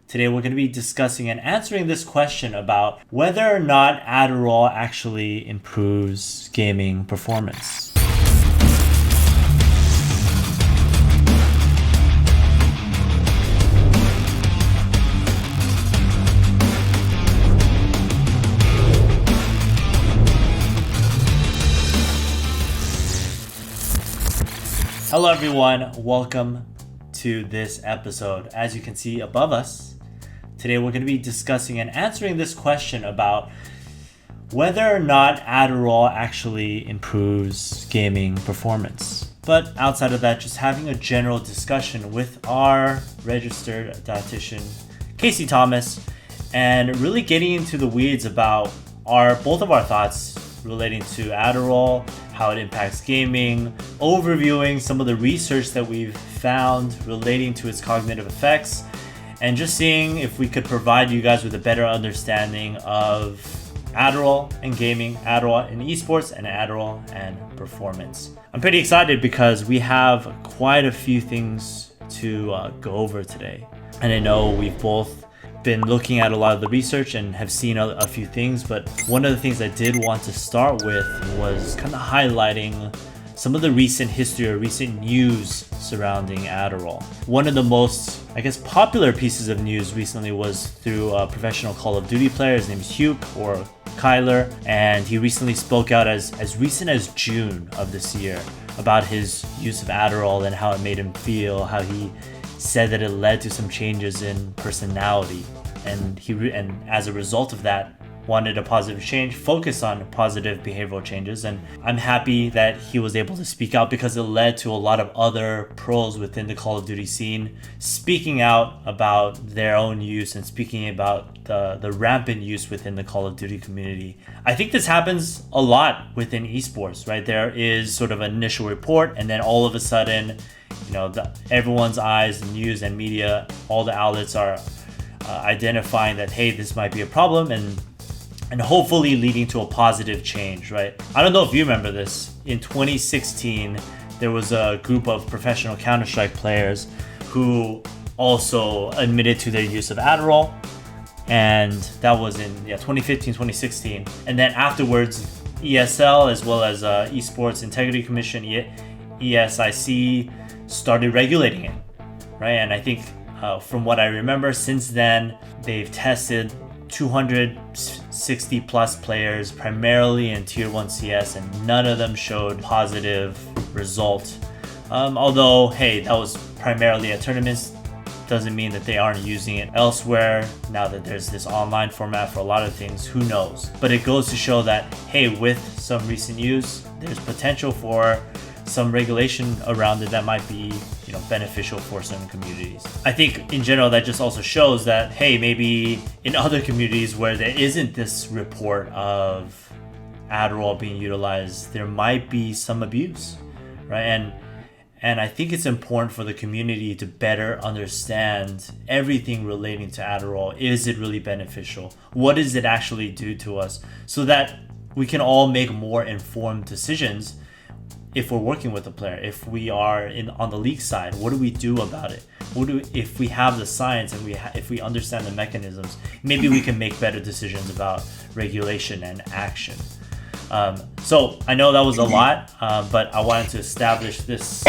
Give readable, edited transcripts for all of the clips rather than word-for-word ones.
Today we're going to be discussing and answering this question about whether or not Adderall actually improves gaming performance. Hello everyone, welcome to this episode. As you can see above us, today we're going to be discussing and answering this question about whether or not Adderall actually improves gaming performance. But outside of that, just having a general discussion with our registered dietitian, Casey Thomas, and really getting into the weeds about both of our thoughts relating to Adderall, how it impacts gaming, overviewing some of the research that we've found relating to its cognitive effects, and just seeing if we could provide you guys with a better understanding of Adderall and gaming, Adderall in esports, and Adderall and performance. I'm pretty excited because we have quite a few things to go over today. And I know we've both been looking at a lot of the research and have seen a few things, but one of the things I did want to start with was kind of highlighting some of the recent history or recent news surrounding Adderall. One of the most, popular pieces of news recently was through a professional Call of Duty player. His name is Hugh or Kyler, and he recently spoke out as recent as June of this year about his use of Adderall and how it made him feel, how he said that it led to some changes in personality, and as a result of that wanted a positive change, focus on positive behavioral changes. And I'm happy that he was able to speak out because it led to a lot of other pros within the Call of Duty scene speaking out about their own use and speaking about the rampant use within the Call of Duty community. I think this happens a lot within esports, right? There is sort of an initial report, and then all of a sudden, everyone's eyes, news and media, all the outlets are identifying that, hey, this might be a problem, and hopefully leading to a positive change, right? I don't know if you remember this. In 2016, there was a group of professional Counter-Strike players who also admitted to their use of Adderall, and that was in 2015, 2016. And then afterwards, ESL as well as Esports Integrity Commission, ESIC, started regulating it, right? And I think from what I remember, since then, they've tested 260 plus players, primarily in Tier 1 CS, and none of them showed positive result. Although, hey, that was primarily at tournaments, doesn't mean that they aren't using it elsewhere. Now that there's this online format for a lot of things, who knows? But it goes to show that, hey, with some recent use, there's potential for some regulation around it that might be beneficial for certain communities. I think in general that just also shows that, hey, maybe in other communities where there isn't this report of Adderall being utilized, there might be some abuse, right? And I think it's important for the community to better understand everything relating to Adderall. Is it really beneficial? What does it actually do to us? So that we can all make more informed decisions. If we're working with a player, if we are on the league side, what do we do about it? If we have the science and if we understand the mechanisms, maybe we can make better decisions about regulation and action. So I know that was a lot, but I wanted to establish this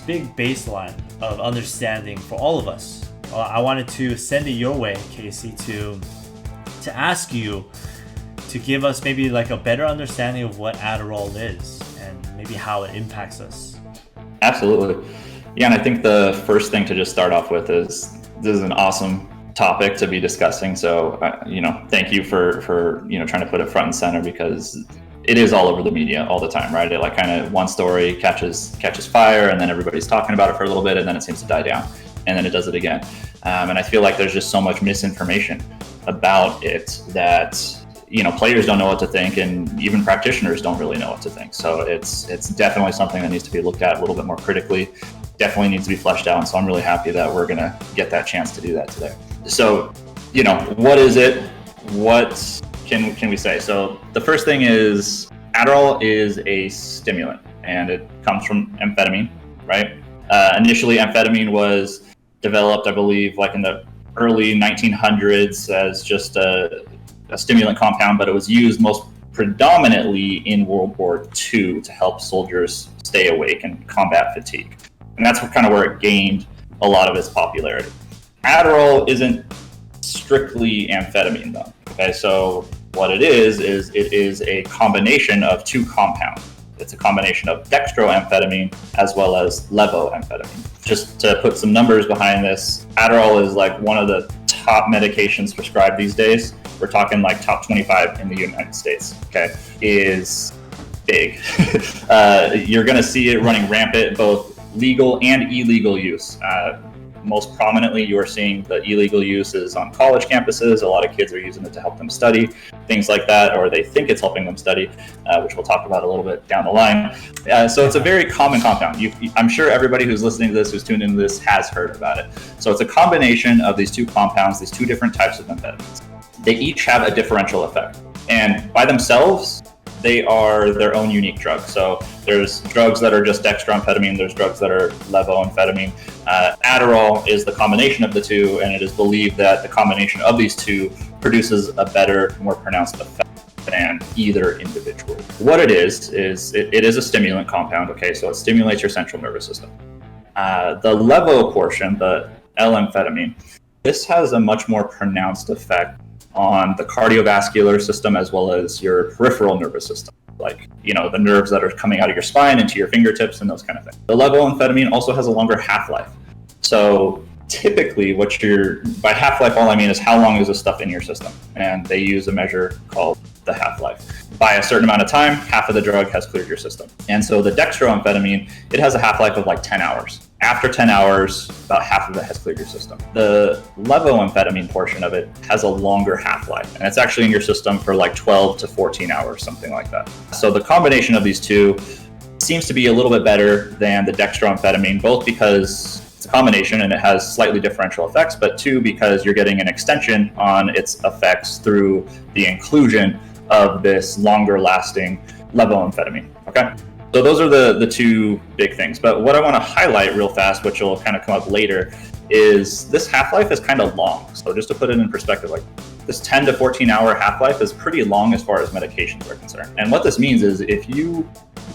big baseline of understanding for all of us. I wanted to send it your way, Casey, to ask you to give us maybe like a better understanding of what Adderall is, maybe how it impacts us. Absolutely. Yeah, and I think the first thing to just start off with is this is an awesome topic to be discussing. So, thank you for trying to put it front and center, because it is all over the media all the time, right? It kind of one story catches fire, and then everybody's talking about it for a little bit, and then it seems to die down, and then it does it again. And I feel like there's just so much misinformation about it that players don't know what to think, and even practitioners don't really know what to think. So it's definitely something that needs to be looked at a little bit more critically, definitely needs to be fleshed out. And so I'm really happy that we're going to get that chance to do that today. So, what is it? What can we say? So the first thing is Adderall is a stimulant, and it comes from amphetamine, right? Initially, amphetamine was developed, I believe, like in the early 1900s as just a stimulant compound, but it was used most predominantly in World War II to help soldiers stay awake and combat fatigue. And that's kind of where it gained a lot of its popularity. Adderall isn't strictly amphetamine though. Okay, so what it is it is a combination of two compounds. It's a combination of dextroamphetamine as well as levoamphetamine. Just to put some numbers behind this, Adderall is like one of the top medications prescribed these days. We're talking like top 25 in the United States, okay, is big. You're gonna see it running rampant, both legal and illegal use. Most prominently, you are seeing the illegal uses on college campuses. A lot of kids are using it to help them study, things like that, or they think it's helping them study, which we'll talk about a little bit down the line. So it's a very common compound. I'm sure everybody who's listening to this, who's tuned into this, has heard about it. So it's a combination of these two compounds, these two different types of amphetamines. They each have a differential effect. And by themselves, they are their own unique drug. So there's drugs that are just dextroamphetamine, there's drugs that are levoamphetamine. Adderall is the combination of the two, and it is believed that the combination of these two produces a better, more pronounced effect than either individual. What it is it is a stimulant compound, okay? So it stimulates your central nervous system. The levo portion, the L-amphetamine, this has a much more pronounced effect on the cardiovascular system as well as your peripheral nervous system, like, you know, the nerves that are coming out of your spine into your fingertips and those kind of things. The levoamphetamine also has a longer half-life. So typically by half-life, all I mean is how long is this stuff in your system? And they use a measure called the half-life. By a certain amount of time, half of the drug has cleared your system. And so the dextroamphetamine, it has a half-life of like 10 hours. After 10 hours, about half of it has cleared your system. The levoamphetamine portion of it has a longer half-life, and it's actually in your system for like 12 to 14 hours, something like that. So the combination of these two seems to be a little bit better than the dextroamphetamine, both because it's a combination and it has slightly differential effects, but two, because you're getting an extension on its effects through the inclusion of this longer lasting levoamphetamine, okay? So those are the two big things. But what I want to highlight real fast, which will kind of come up later, is this half-life is kind of long. So just to put it in perspective, like this 10 to 14 hour half-life is pretty long as far as medications are concerned. And what this means is if you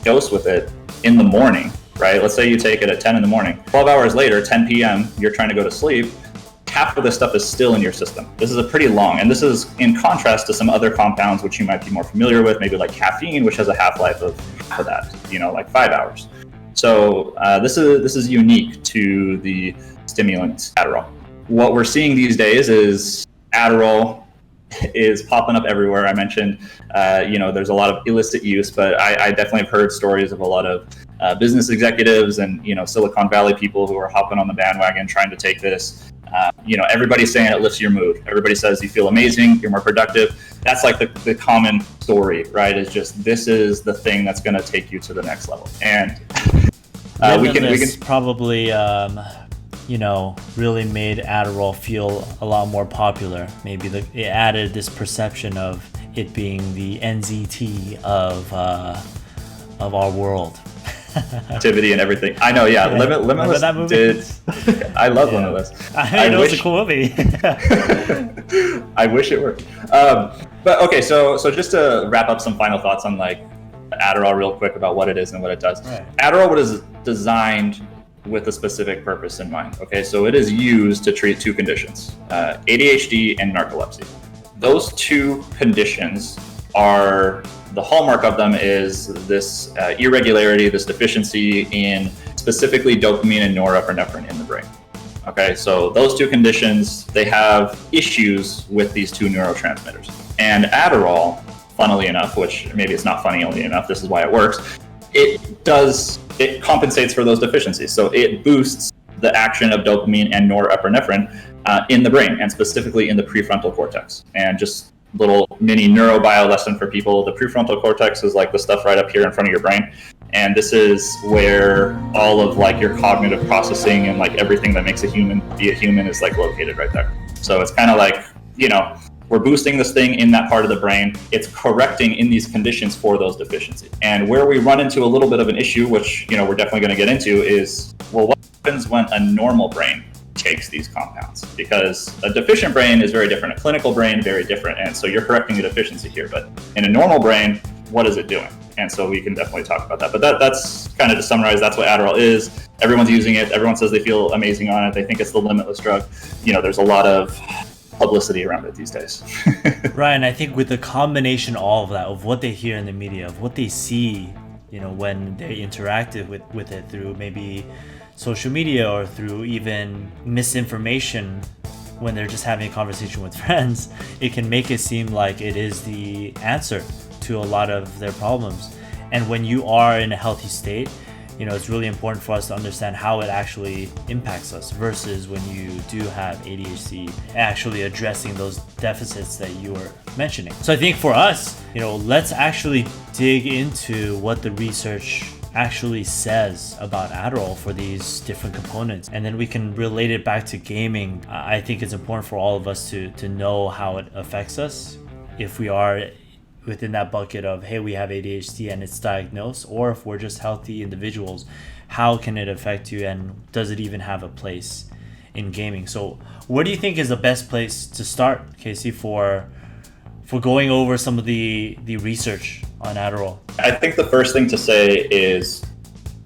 dose with it in the morning, right? Let's say you take it at 10 in the morning, 12 hours later, 10 p.m., you're trying to go to sleep, half of this stuff is still in your system. This is a pretty long, and this is in contrast to some other compounds which you might be more familiar with, maybe like caffeine, which has a half-life of that, you know, like 5 hours. So this is unique to the stimulant Adderall. What we're seeing these days is Adderall is popping up everywhere. I mentioned, there's a lot of illicit use, but I definitely have heard stories of a lot of business executives and, Silicon Valley people who are hopping on the bandwagon trying to take this. Everybody's saying it lifts your mood. Everybody says you feel amazing, you're more productive. That's like the common story, right? Is just, this is the thing that's going to take you to the next level. And we can probably, really made Adderall feel a lot more popular. Maybe it added this perception of it being the NZT of our world. Activity and everything. I know, yeah. Limitless that movie? I love Limitless. I know, it's a cool movie. I wish it were. But okay, so just to wrap up some final thoughts on like Adderall real quick about what it is and what it does. Right. Adderall was designed with a specific purpose in mind. Okay, so it is used to treat two conditions, ADHD and narcolepsy. Those two conditions are, the hallmark of them is this irregularity, this deficiency in specifically dopamine and norepinephrine in the brain. Okay, so those two conditions, they have issues with these two neurotransmitters. And Adderall, funnily enough, which maybe it's not funnily enough, this is why it works, it compensates for those deficiencies. So it boosts the action of dopamine and norepinephrine in the brain, and specifically in the prefrontal cortex. And just little mini neurobio lesson for people. The prefrontal cortex is like the stuff right up here in front of your brain. And this is where all of like your cognitive processing and like everything that makes a human be a human is like located right there. So it's kind of like, we're boosting this thing in that part of the brain. It's correcting in these conditions for those deficiencies. And where we run into a little bit of an issue, which, we're definitely going to get into, is, well, what happens when a normal brain takes these compounds, because a deficient brain is very different. A clinical brain, very different. And so you're correcting a deficiency here. But in a normal brain, what is it doing? And so we can definitely talk about that. But that's kind of to summarize, that's what Adderall is. Everyone's using it. Everyone says they feel amazing on it. They think it's the limitless drug. There's a lot of publicity around it these days. Right, and I think with the combination all of that, of what they hear in the media, of what they see, when they interact with it through maybe social media or through even misinformation when they're just having a conversation with friends, it can make it seem like it is the answer to a lot of their problems. And when you are in a healthy state, it's really important for us to understand how it actually impacts us versus when you do have ADHD, actually addressing those deficits that you were mentioning. So I think for us, let's actually dig into what the research actually says about Adderall for these different components, and then we can relate it back to gaming. I think it's important for all of us to know how it affects us if we are within that bucket of, hey, we have ADHD and it's diagnosed, or if we're just healthy individuals, how can it affect you, and does it even have a place in gaming? So where do you think is the best place to start, Casey, for going over some of the research on Adderall? I think the first thing to say is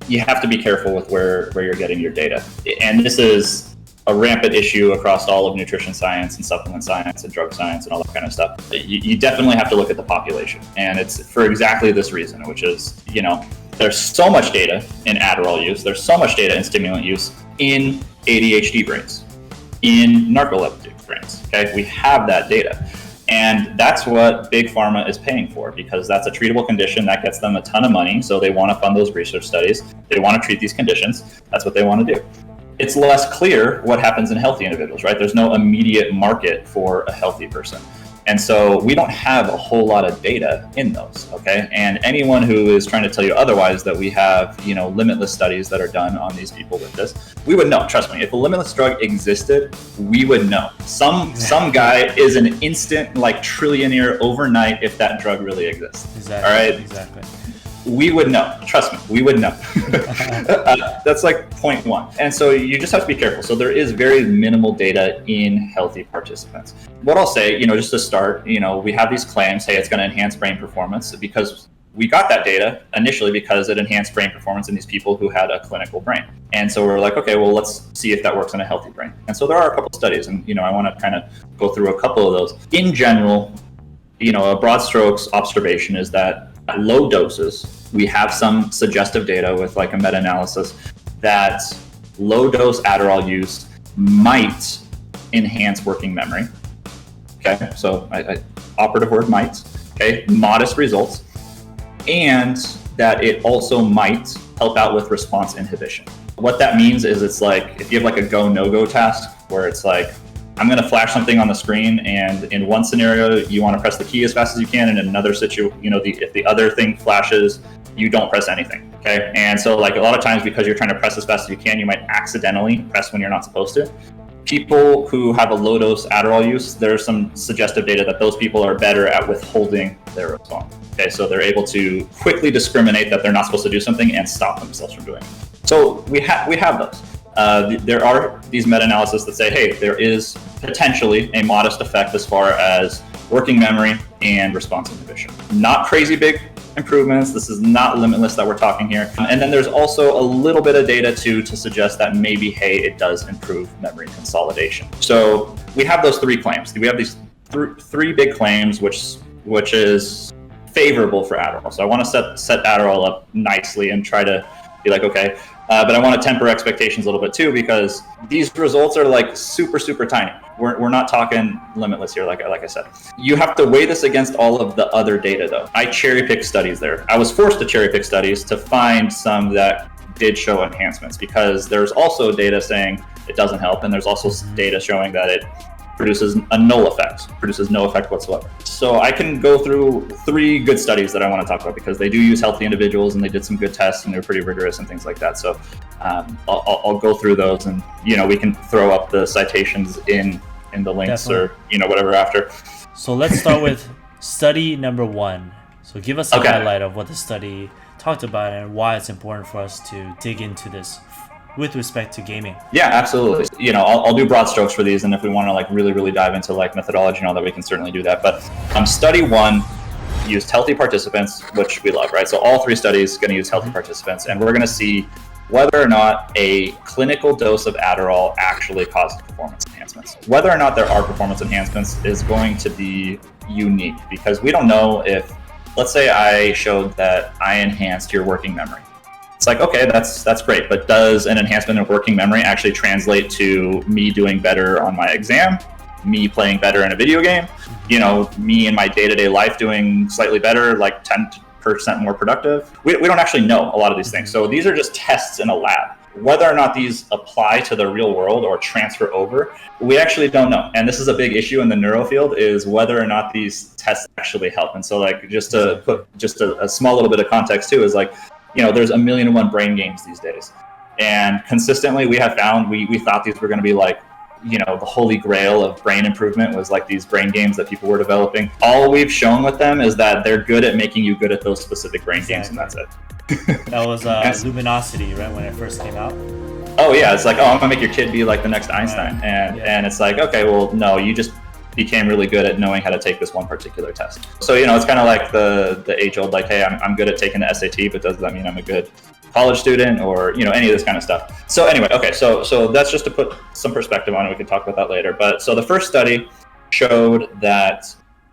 you have to be careful with where you're getting your data. And this is a rampant issue across all of nutrition science and supplement science and drug science and all that kind of stuff. You definitely have to look at the population. And it's for exactly this reason, which is, there's so much data in Adderall use. There's so much data in stimulant use in ADHD brains, in narcoleptic brains. Okay, we have that data. And that's what big pharma is paying for, because that's a treatable condition that gets them a ton of money. So they want to fund those research studies. They want to treat these conditions. That's what they want to do. It's less clear what happens in healthy individuals, right? There's no immediate market for a healthy person. And so we don't have a whole lot of data in those, okay? And anyone who is trying to tell you otherwise, that we have, limitless studies that are done on these people with this, we would know. Trust me, if a limitless drug existed, we would know. Some guy is an instant, trillionaire overnight if that drug really exists. Exactly. All right? Exactly. We would know. Trust me, we would know. That's point one. And so you just have to be careful. So there is very minimal data in healthy participants. What I'll say, just to start, we have these claims, hey, it's going to enhance brain performance, because we got that data initially because it enhanced brain performance in these people who had a clinical brain. And so we're like, okay, well, let's see if that works in a healthy brain. And so there are a couple of studies, and, I want to kind of go through a couple of those. In general, a broad strokes observation is that at low doses, we have some suggestive data with a meta-analysis that low dose Adderall use might enhance working memory. Okay, so operative word might. Okay, modest results, and that it also might help out with response inhibition. What that means is it's if you have a go no-go task where it's I'm going to flash something on the screen, and in one scenario you want to press the key as fast as you can, and in another situation, if the other thing flashes, you don't press anything. Okay, and so a lot of times, because you're trying to press as fast as you can, you might accidentally press when you're not supposed to. People who have a low dose Adderall use, there's some suggestive data that those people are better at withholding their response. Okay, so they're able to quickly discriminate that they're not supposed to do something and stop themselves from doing it. So we have those. There are these meta-analyses that say, hey, there is potentially a modest effect as far as working memory and response inhibition. Not crazy big improvements. This is not limitless that we're talking here. And then there's also a little bit of data to suggest that maybe, hey, it does improve memory consolidation. So we have those three claims. We have these three big claims, which is favorable for Adderall. So I want to set Adderall up nicely and try to be okay. But I want to temper expectations a little bit too, because these results are super, super tiny. We're not talking limitless here, like I said. You have to weigh this against all of the other data, though. I cherry picked studies there. I was forced to cherry pick studies to find some that did show enhancements, because there's also data saying it doesn't help, and there's also data showing that it produces a null effect, produces no effect whatsoever. So I can go through three good studies that I want to talk about, because they do use healthy individuals and they did some good tests and they're pretty rigorous and things like that. So I'll go through those, and we can throw up the citations in the links. Definitely. Or whatever after. So let's start with study number 1. So give us a highlight of what the study talked about and why it's important for us to dig into this with respect to gaming? Yeah, absolutely. I'll do broad strokes for these, and if we want to like really dive into like methodology and all that, we can certainly do that. But study one used healthy participants, which we love, right? So all 3 studies going to use healthy participants, and we're going to see whether or not a clinical dose of Adderall actually causes performance enhancements. Whether or not there are performance enhancements is going to be unique, because we don't know if, let's say I showed that I enhanced your working memory. It's like, okay, that's great, but does an enhancement in working memory actually translate to me doing better on my exam, me playing better in a video game, me in my day-to-day life doing slightly better, like 10% more productive? We don't actually know a lot of these things. So these are just tests in a lab. Whether or not these apply to the real world or transfer over, we actually don't know. And this is a big issue in the neuro field, is whether or not these tests actually help. And so like, just to put just a small little bit of context too, is like, there's 1,000,001 brain games these days. And consistently we have found, we thought these were going to be like, the holy grail of brain improvement was like these brain games that people were developing. All we've shown with them is that they're good at making you good at those specific brain games, and that's it. That was Luminosity, right, when it first came out? Oh yeah, it's like, I'm gonna make your kid be like the next Einstein. And it's like, okay, well, no, you just became really good at knowing how to take this one particular test. So, it's kind of like the age-old, like, hey, I'm good at taking the SAT, but does that mean I'm a good college student, or any of this kind of stuff? So anyway, okay, so that's just to put some perspective on it. We can talk about that later. But so the first study showed that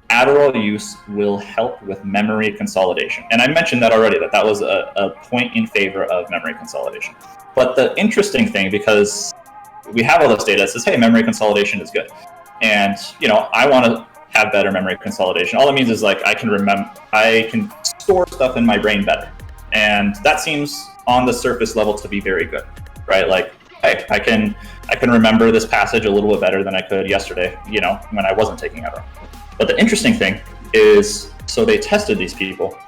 Adderall use will help with memory consolidation, and I mentioned that already, that was a point in favor of memory consolidation. But the interesting thing, because we have all this data that says, hey, memory consolidation is good, and I want to have better memory consolidation. All it means is like I can store stuff in my brain better. And that seems on the surface level to be very good, right? Like I can remember this passage a little bit better than I could yesterday, when I wasn't taking Adderall. But the interesting thing is, so they tested these people,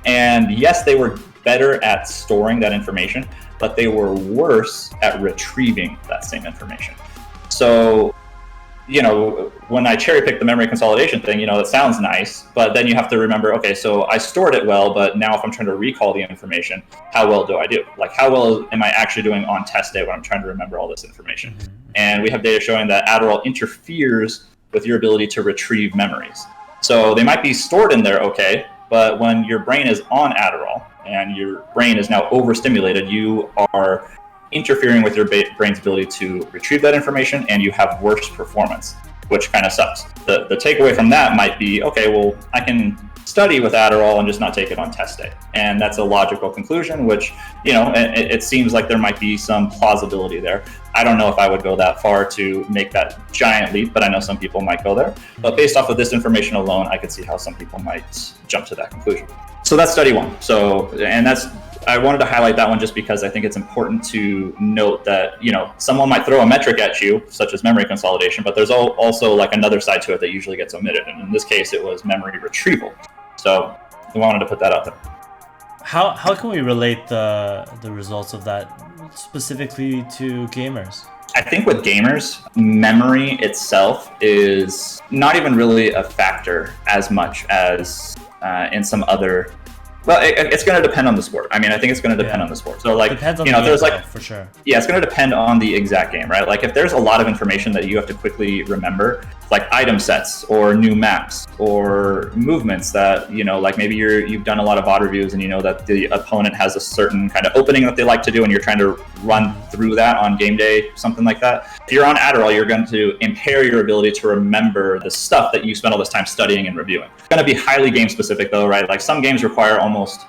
and yes, they were better at storing that information, but they were worse at retrieving that same information. So, when I cherry pick the memory consolidation thing, it sounds nice, but then you have to remember, okay, so I stored it well, but now if I'm trying to recall the information, how well do I do? Like, how well am I actually doing on test day when I'm trying to remember all this information? And we have data showing that Adderall interferes with your ability to retrieve memories. So they might be stored in there, okay, but when your brain is on Adderall and your brain is now overstimulated, you are interfering with your brain's ability to retrieve that information, and you have worse performance, which kind of sucks. The takeaway from that might be, okay, well, I can study with Adderall and just not take it on test day. And that's a logical conclusion, which, it seems like there might be some plausibility there. I don't know if I would go that far to make that giant leap, but I know some people might go there. But based off of this information alone, I could see how some people might jump to that conclusion. So that's study one. I wanted to highlight that one just because I think it's important to note that, someone might throw a metric at you, such as memory consolidation, but there's also like another side to it that usually gets omitted. And in this case, it was memory retrieval. So we wanted to put that out there. How can we relate the results of that specifically to gamers? I think with gamers, memory itself is not even really a factor as much as in some other. Well, it's going to depend on the sport. I mean, I think it's going to depend on the sport. So, like, depends on there's like, for sure. Yeah, it's going to depend on the exact game, right? Like, if there's a lot of information that you have to quickly remember, like item sets or new maps or movements that, like maybe you've done a lot of VOD reviews and you know that the opponent has a certain kind of opening that they like to do, and you're trying to run through that on game day, something like that. If you're on Adderall, you're going to impair your ability to remember the stuff that you spent all this time studying and reviewing. It's going to be highly game specific though, right? Like some games require almost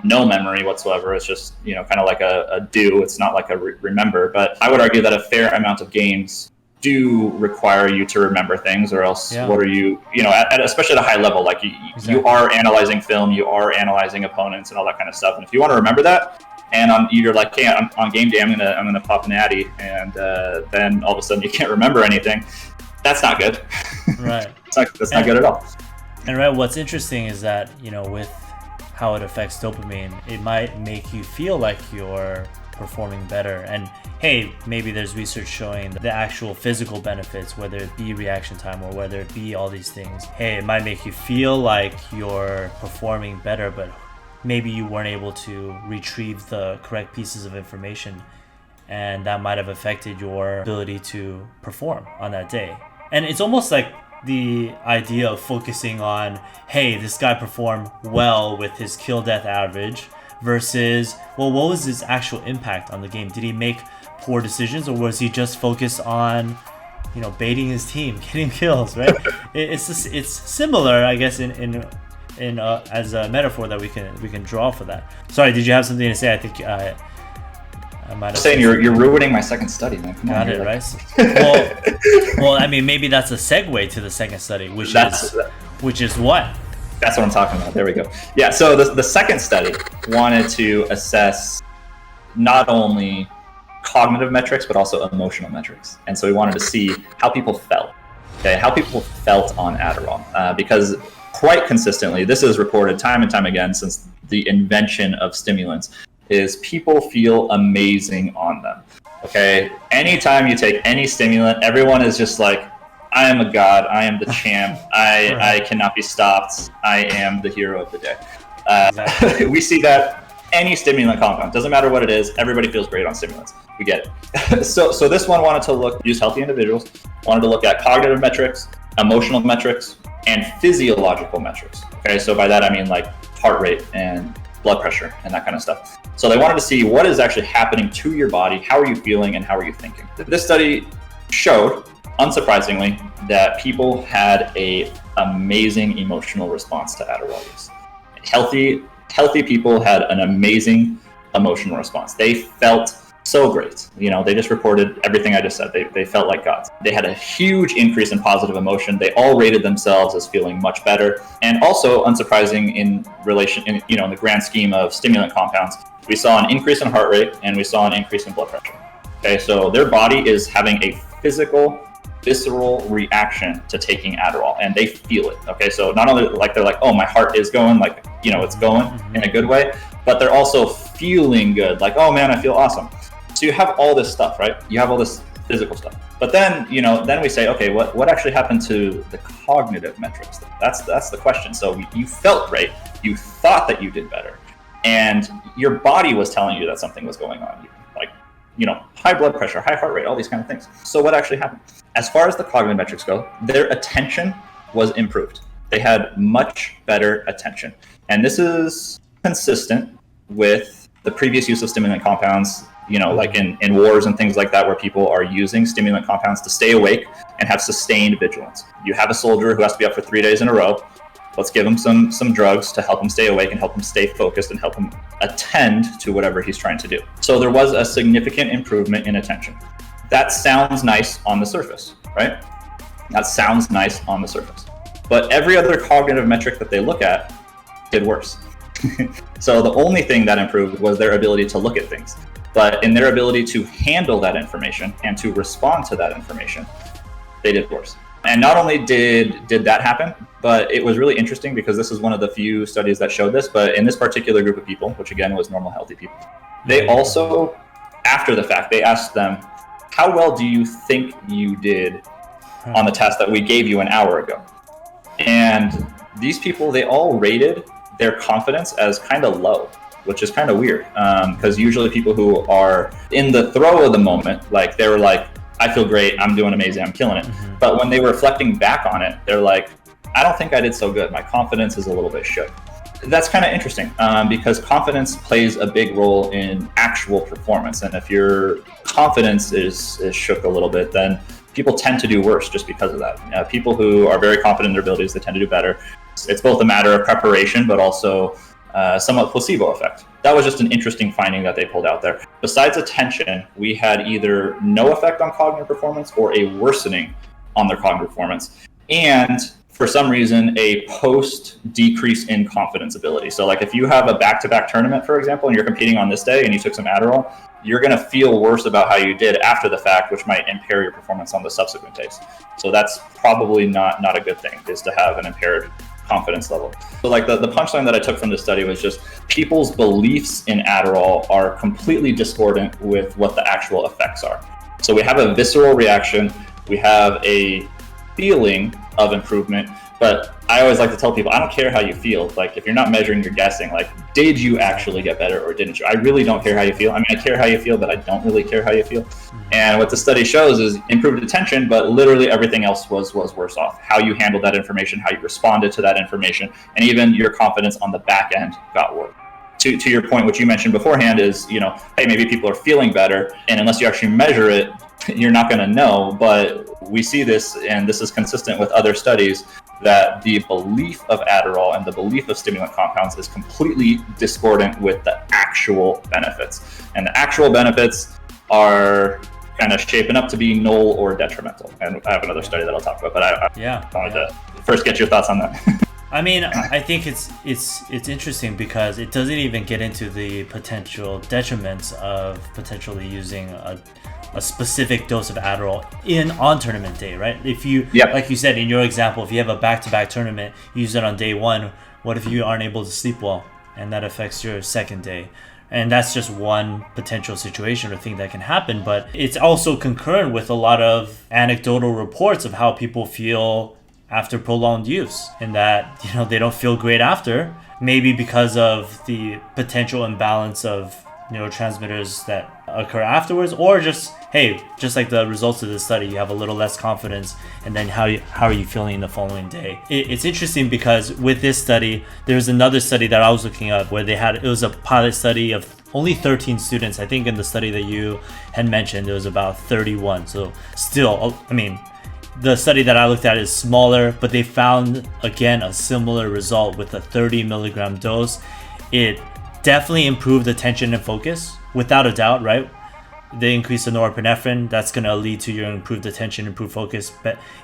no memory whatsoever. It's just, kind of like a do. It's not like a remember. But I would argue that a fair amount of games do require you to remember things, or else what are you, especially at a high level, like you are analyzing film, you are analyzing opponents and all that kind of stuff. And if you want to remember that, and you're like, hey, on game day, I'm gonna pop an Addy, and then all of a sudden you can't remember anything. That's not good. Right. That's not good at all. And right, what's interesting is that, with how it affects dopamine, it might make you feel like you're performing better. And hey, maybe there's research showing the actual physical benefits, whether it be reaction time or whether it be all these things. Hey, it might make you feel like you're performing better, but maybe you weren't able to retrieve the correct pieces of information, and that might have affected your ability to perform on that day. And it's almost like the idea of focusing on, hey, this guy performed well with his kill death average versus, well, what was his actual impact on the game? Did he make poor decisions, or was he just focused on, baiting his team, getting kills, right? It's similar, I guess, in as a metaphor that we can draw for that. Sorry, did you have something to say? I think I might have saying you're ruining my second study, man. Come Got on, it, right? Well, I mean, maybe that's a segue to the second study, which is what? That's what I'm talking about. There we go. Yeah. So the second study wanted to assess not only cognitive metrics but also emotional metrics, and so we wanted to see how people felt. Okay, how people felt on Adderall, because quite consistently, this is reported time and time again since the invention of stimulants, is people feel amazing on them. Okay, anytime you take any stimulant, everyone is just like, I am a god, I am the champ, I cannot be stopped, I am the hero of the day. Exactly. We see that any stimulant compound, doesn't matter what it is, everybody feels great on stimulants. We get it. So this one wanted to use healthy individuals, wanted to look at cognitive metrics, emotional metrics, and physiological metrics. Okay, so by that I mean like heart rate and blood pressure and that kind of stuff. So they wanted to see what is actually happening to your body, how are you feeling, and how are you thinking. This study showed, unsurprisingly, that people had an amazing emotional response to Adderall use. Healthy people had an amazing emotional response. They felt so great. They just reported everything I just said. They felt like gods. They had a huge increase in positive emotion. They all rated themselves as feeling much better. And also, unsurprising in the grand scheme of stimulant compounds, we saw an increase in heart rate and we saw an increase in blood pressure. Okay, so their body is having a physical, visceral reaction to taking Adderall, and they feel it. Okay, so not only they're like, oh, my heart is going, it's going in a good way, but they're also feeling good, like, oh man, I feel awesome. So you have all this stuff, right? You have all this physical stuff. But then, then we say, okay, what actually happened to the cognitive metrics? That's the question. So you felt great, you thought that you did better, and your body was telling you that something was going on. High blood pressure, high heart rate, all these kind of things. So what actually happened? As far as the cognitive metrics go, their attention was improved. They had much better attention. And this is consistent with the previous use of stimulant compounds, like in wars and things like that, where people are using stimulant compounds to stay awake and have sustained vigilance. You have a soldier who has to be up for 3 days in a row. Let's give him some drugs to help him stay awake and help him stay focused and help him attend to whatever he's trying to do. So there was a significant improvement in attention. That sounds nice on the surface, right? That sounds nice on the surface. But every other cognitive metric that they look at did worse. So the only thing that improved was their ability to look at things. But in their ability to handle that information and to respond to that information, they did worse. And not only did that happen, but it was really interesting because this is one of the few studies that showed this, but in this particular group of people, which again was normal, healthy people, they also, after the fact, they asked them, how well do you think you did on the test that we gave you an hour ago? And these people, they all rated their confidence as kind of low, which is kind of weird, because usually people who are in the throw of the moment, they were like, I feel great, I'm doing amazing, I'm killing it. Mm-hmm. But when they were reflecting back on it, they're like, I don't think I did so good. My confidence is a little bit shook. That's kind of interesting because confidence plays a big role in actual performance. And if your confidence is shook a little bit, then people tend to do worse just because of that. People who are very confident in their abilities, they tend to do better. It's both a matter of preparation, but also somewhat placebo effect. That was just an interesting finding that they pulled out there. Besides attention, we had either no effect on cognitive performance or a worsening on their cognitive performance. And for some reason, a post decrease in confidence ability. So if you have a back-to-back tournament, for example, and you're competing on this day and you took some Adderall, you're going to feel worse about how you did after the fact, which might impair your performance on the subsequent days. So that's probably not a good thing, is to have an impaired confidence level. So the punchline that I took from this study was just people's beliefs in Adderall are completely discordant with what the actual effects are. So we have a visceral reaction, we have a feeling of improvement, But I always like to tell people, I don't care how you feel. Like, if you're not measuring, you're guessing. Like, did you actually get better or didn't you? I really don't care how you feel. I mean, I care how you feel, but I don't really care how you feel. And what the study shows is improved attention, but literally everything else was worse off. How you handled that information, how you responded to that information, and even your confidence on the back end got worse. To your point, what you mentioned beforehand is, hey, maybe people are feeling better, and unless you actually measure it, you're not going to know. But we see this, and this is consistent with other studies, that the belief of Adderall and the belief of stimulant compounds is completely discordant with the actual benefits. And the actual benefits are kind of shaping up to be null or detrimental. And I have another study that I'll talk about, but I wanted to first get your thoughts on that. I mean, I think it's interesting because it doesn't even get into the potential detriments of potentially using a specific dose of Adderall on tournament day, right? If you, like you said in your example, if you have a back-to-back tournament, you use it on day one, what if you aren't able to sleep well and that affects your second day? And that's just one potential situation or thing that can happen, but it's also concurrent with a lot of anecdotal reports of how people feel after prolonged use, and that they don't feel great after, maybe because of the potential imbalance of neurotransmitters that occur afterwards, or just like the results of the study, you have a little less confidence, and then how are you feeling the following day? It's interesting because with this study, there's another study that I was looking at where it was a pilot study of only 13 students. I think in the study that you had mentioned, there was about 31. So still, I mean, the study that I looked at is smaller, but they found, again, a similar result with a 30 milligram dose. It definitely improved attention and focus, without a doubt, right? They increase the norepinephrine. That's going to lead to your improved attention, improved focus,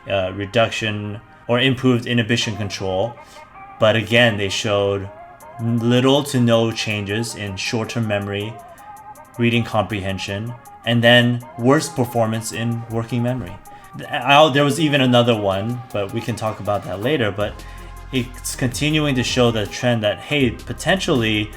reduction, or improved inhibition control. But again, they showed little to no changes in short-term memory, reading comprehension, and then worse performance in working memory. There was even another one, but we can talk about that later. But it's continuing to show the trend that, hey, potentially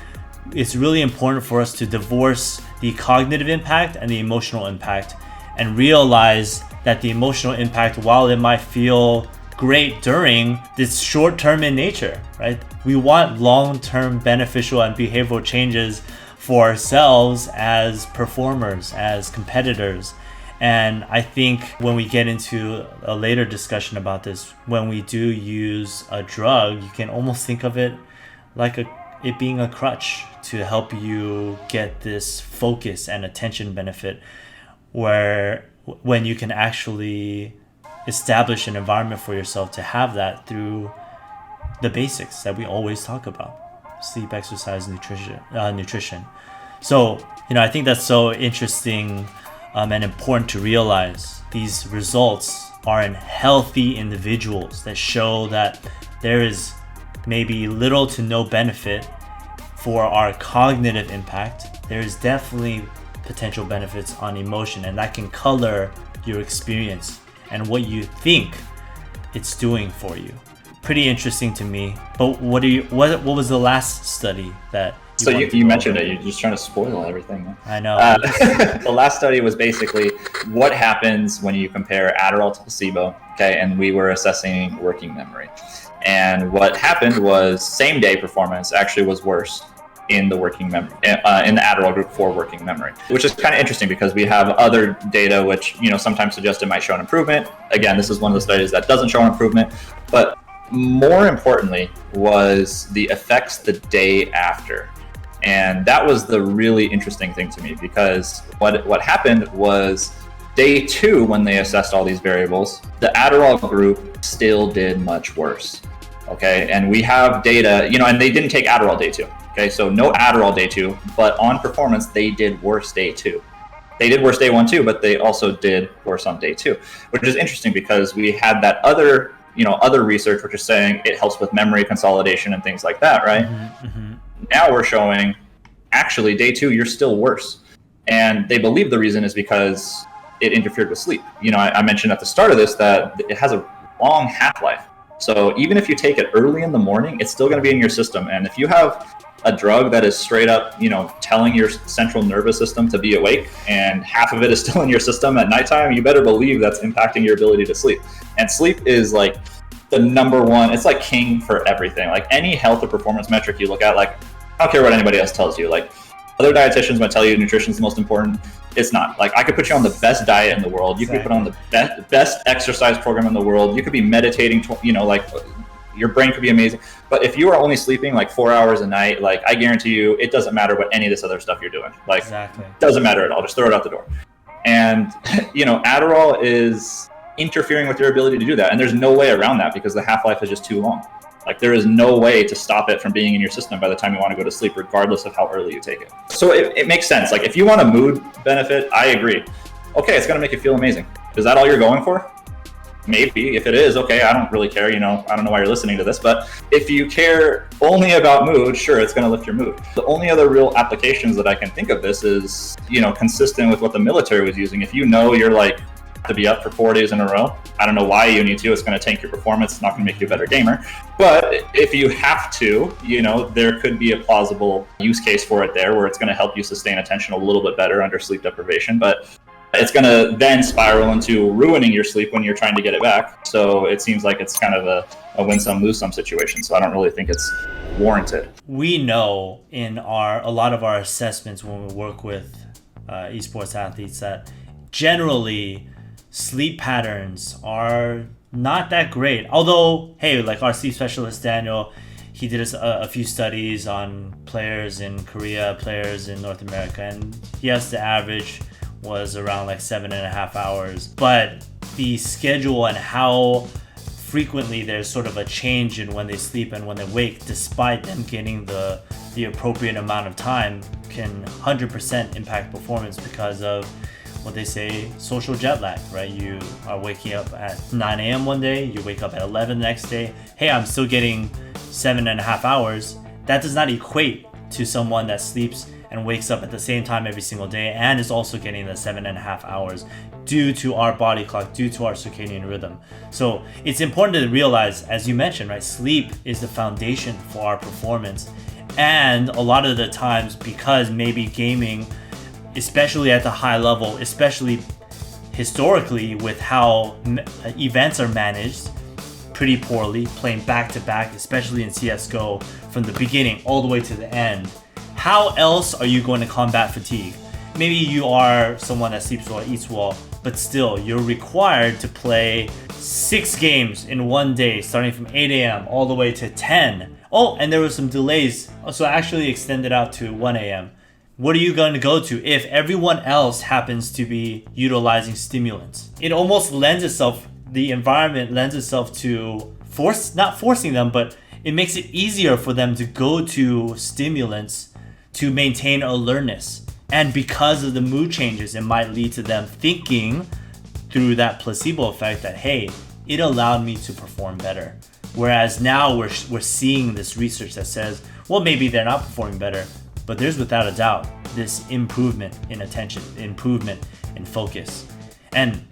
it's really important for us to divorce the cognitive impact and the emotional impact, and realize that the emotional impact, while it might feel great during, it's short-term in nature, right? We want long-term beneficial and behavioral changes for ourselves as performers, as competitors. And I think when we get into a later discussion about this, when we do use a drug, you can almost think of it like it being a crutch to help you get this focus and attention benefit, where when you can actually establish an environment for yourself to have that through the basics that we always talk about: sleep, exercise, nutrition. So, I think that's so interesting and important to realize. These results are in healthy individuals that show that there is maybe little to no benefit for our cognitive impact. There is definitely potential benefits on emotion, and that can color your experience and what you think it's doing for you. Pretty interesting to me. But what was the last study that you mentioned it, you're just trying to spoil everything. I know. The last study was basically what happens when you compare Adderall to placebo, okay? And we were assessing working memory. And what happened was same day performance actually was worse in the working memory, in the Adderall group for working memory, which is kind of interesting because we have other data which sometimes suggest it might show an improvement. Again, this is one of the studies that doesn't show an improvement, but more importantly was the effects the day after. And that was the really interesting thing to me, because what happened was day 2, when they assessed all these variables, the Adderall group still did much worse. Okay, and we have data, and they didn't take Adderall day 2. Okay, so no Adderall day 2, but on performance, they did worse day 2. They did worse day 1 too, but they also did worse on day 2, which is interesting because we had that other research which is saying it helps with memory consolidation and things like that, right? Mm-hmm. Now we're showing actually day 2, you're still worse. And they believe the reason is because it interfered with sleep. I mentioned at the start of this that it has a long half-life. So even if you take it early in the morning, it's still going to be in your system. And if you have a drug that is straight up, telling your central nervous system to be awake, and half of it is still in your system at nighttime, you better believe that's impacting your ability to sleep. And sleep is like the number one, it's like king for everything. Like any health or performance metric you look at, like I don't care what anybody else tells you. Like other dietitians might tell you nutrition is the most important. It's not. Like I could put you on the best diet in the world. You could be put on the best exercise program in the world. You could be meditating, like your brain could be amazing. But if you are only sleeping like 4 hours a night, like I guarantee you, it doesn't matter what any of this other stuff you're doing. Like doesn't matter at all. Just throw it out the door. And, Adderall is interfering with your ability to do that. And there's no way around that because the half-life is just too long. Like there is no way to stop it from being in your system by the time you want to go to sleep, regardless of how early you take it. So it makes sense. Like if you want a mood benefit, I agree. Okay, it's going to make you feel amazing. Is that all you're going for? Maybe. If it is, okay, I don't really care. I don't know why you're listening to this, but if you care only about mood, sure, it's going to lift your mood. The only other real applications that I can think of this is, consistent with what the military was using. If you're like to be up for 4 days in a row, I don't know why you need to. It's going to tank your performance. It's not going to make you a better gamer. But if you have to, there could be a plausible use case for it there where it's going to help you sustain attention a little bit better under sleep deprivation. But it's going to then spiral into ruining your sleep when you're trying to get it back. So it seems like it's kind of a win-some, lose-some situation. So I don't really think it's warranted. We know in a lot of our assessments when we work with esports athletes that generally sleep patterns are not that great. Although, hey, like our sleep specialist, Daniel, he did a few studies on players in Korea, players in North America, and yes, the average was around like 7.5 hours. But the schedule and how frequently there's sort of a change in when they sleep and when they wake, despite them getting the appropriate amount of time, can 100% impact performance because of what they say, social jet lag, right? You are waking up at 9 a.m. one day, you wake up at 11 the next day. Hey, I'm still getting 7.5 hours. That does not equate to someone that sleeps and wakes up at the same time every single day and is also getting the 7.5 hours due to our body clock, due to our circadian rhythm. So it's important to realize, as you mentioned, right, sleep is the foundation for our performance. And a lot of the times, because maybe gaming, especially at the high level, especially historically with how events are managed pretty poorly, playing back to back, especially in CSGO from the beginning all the way to the end. How else are you going to combat fatigue? Maybe you are someone that sleeps well, eats well, but still you're required to play 6 games in one day, starting from 8 a.m. all the way to 10. Oh, and there were some delays, so I actually extended out to 1 a.m. What are you going to go to if everyone else happens to be utilizing stimulants? It almost lends itself, the environment lends itself to not forcing them, but it makes it easier for them to go to stimulants to maintain alertness. And because of the mood changes, it might lead to them thinking through that placebo effect that, hey, it allowed me to perform better. Whereas now we're seeing this research that says, well, maybe they're not performing better, but there's without a doubt this improvement in attention, improvement in focus. And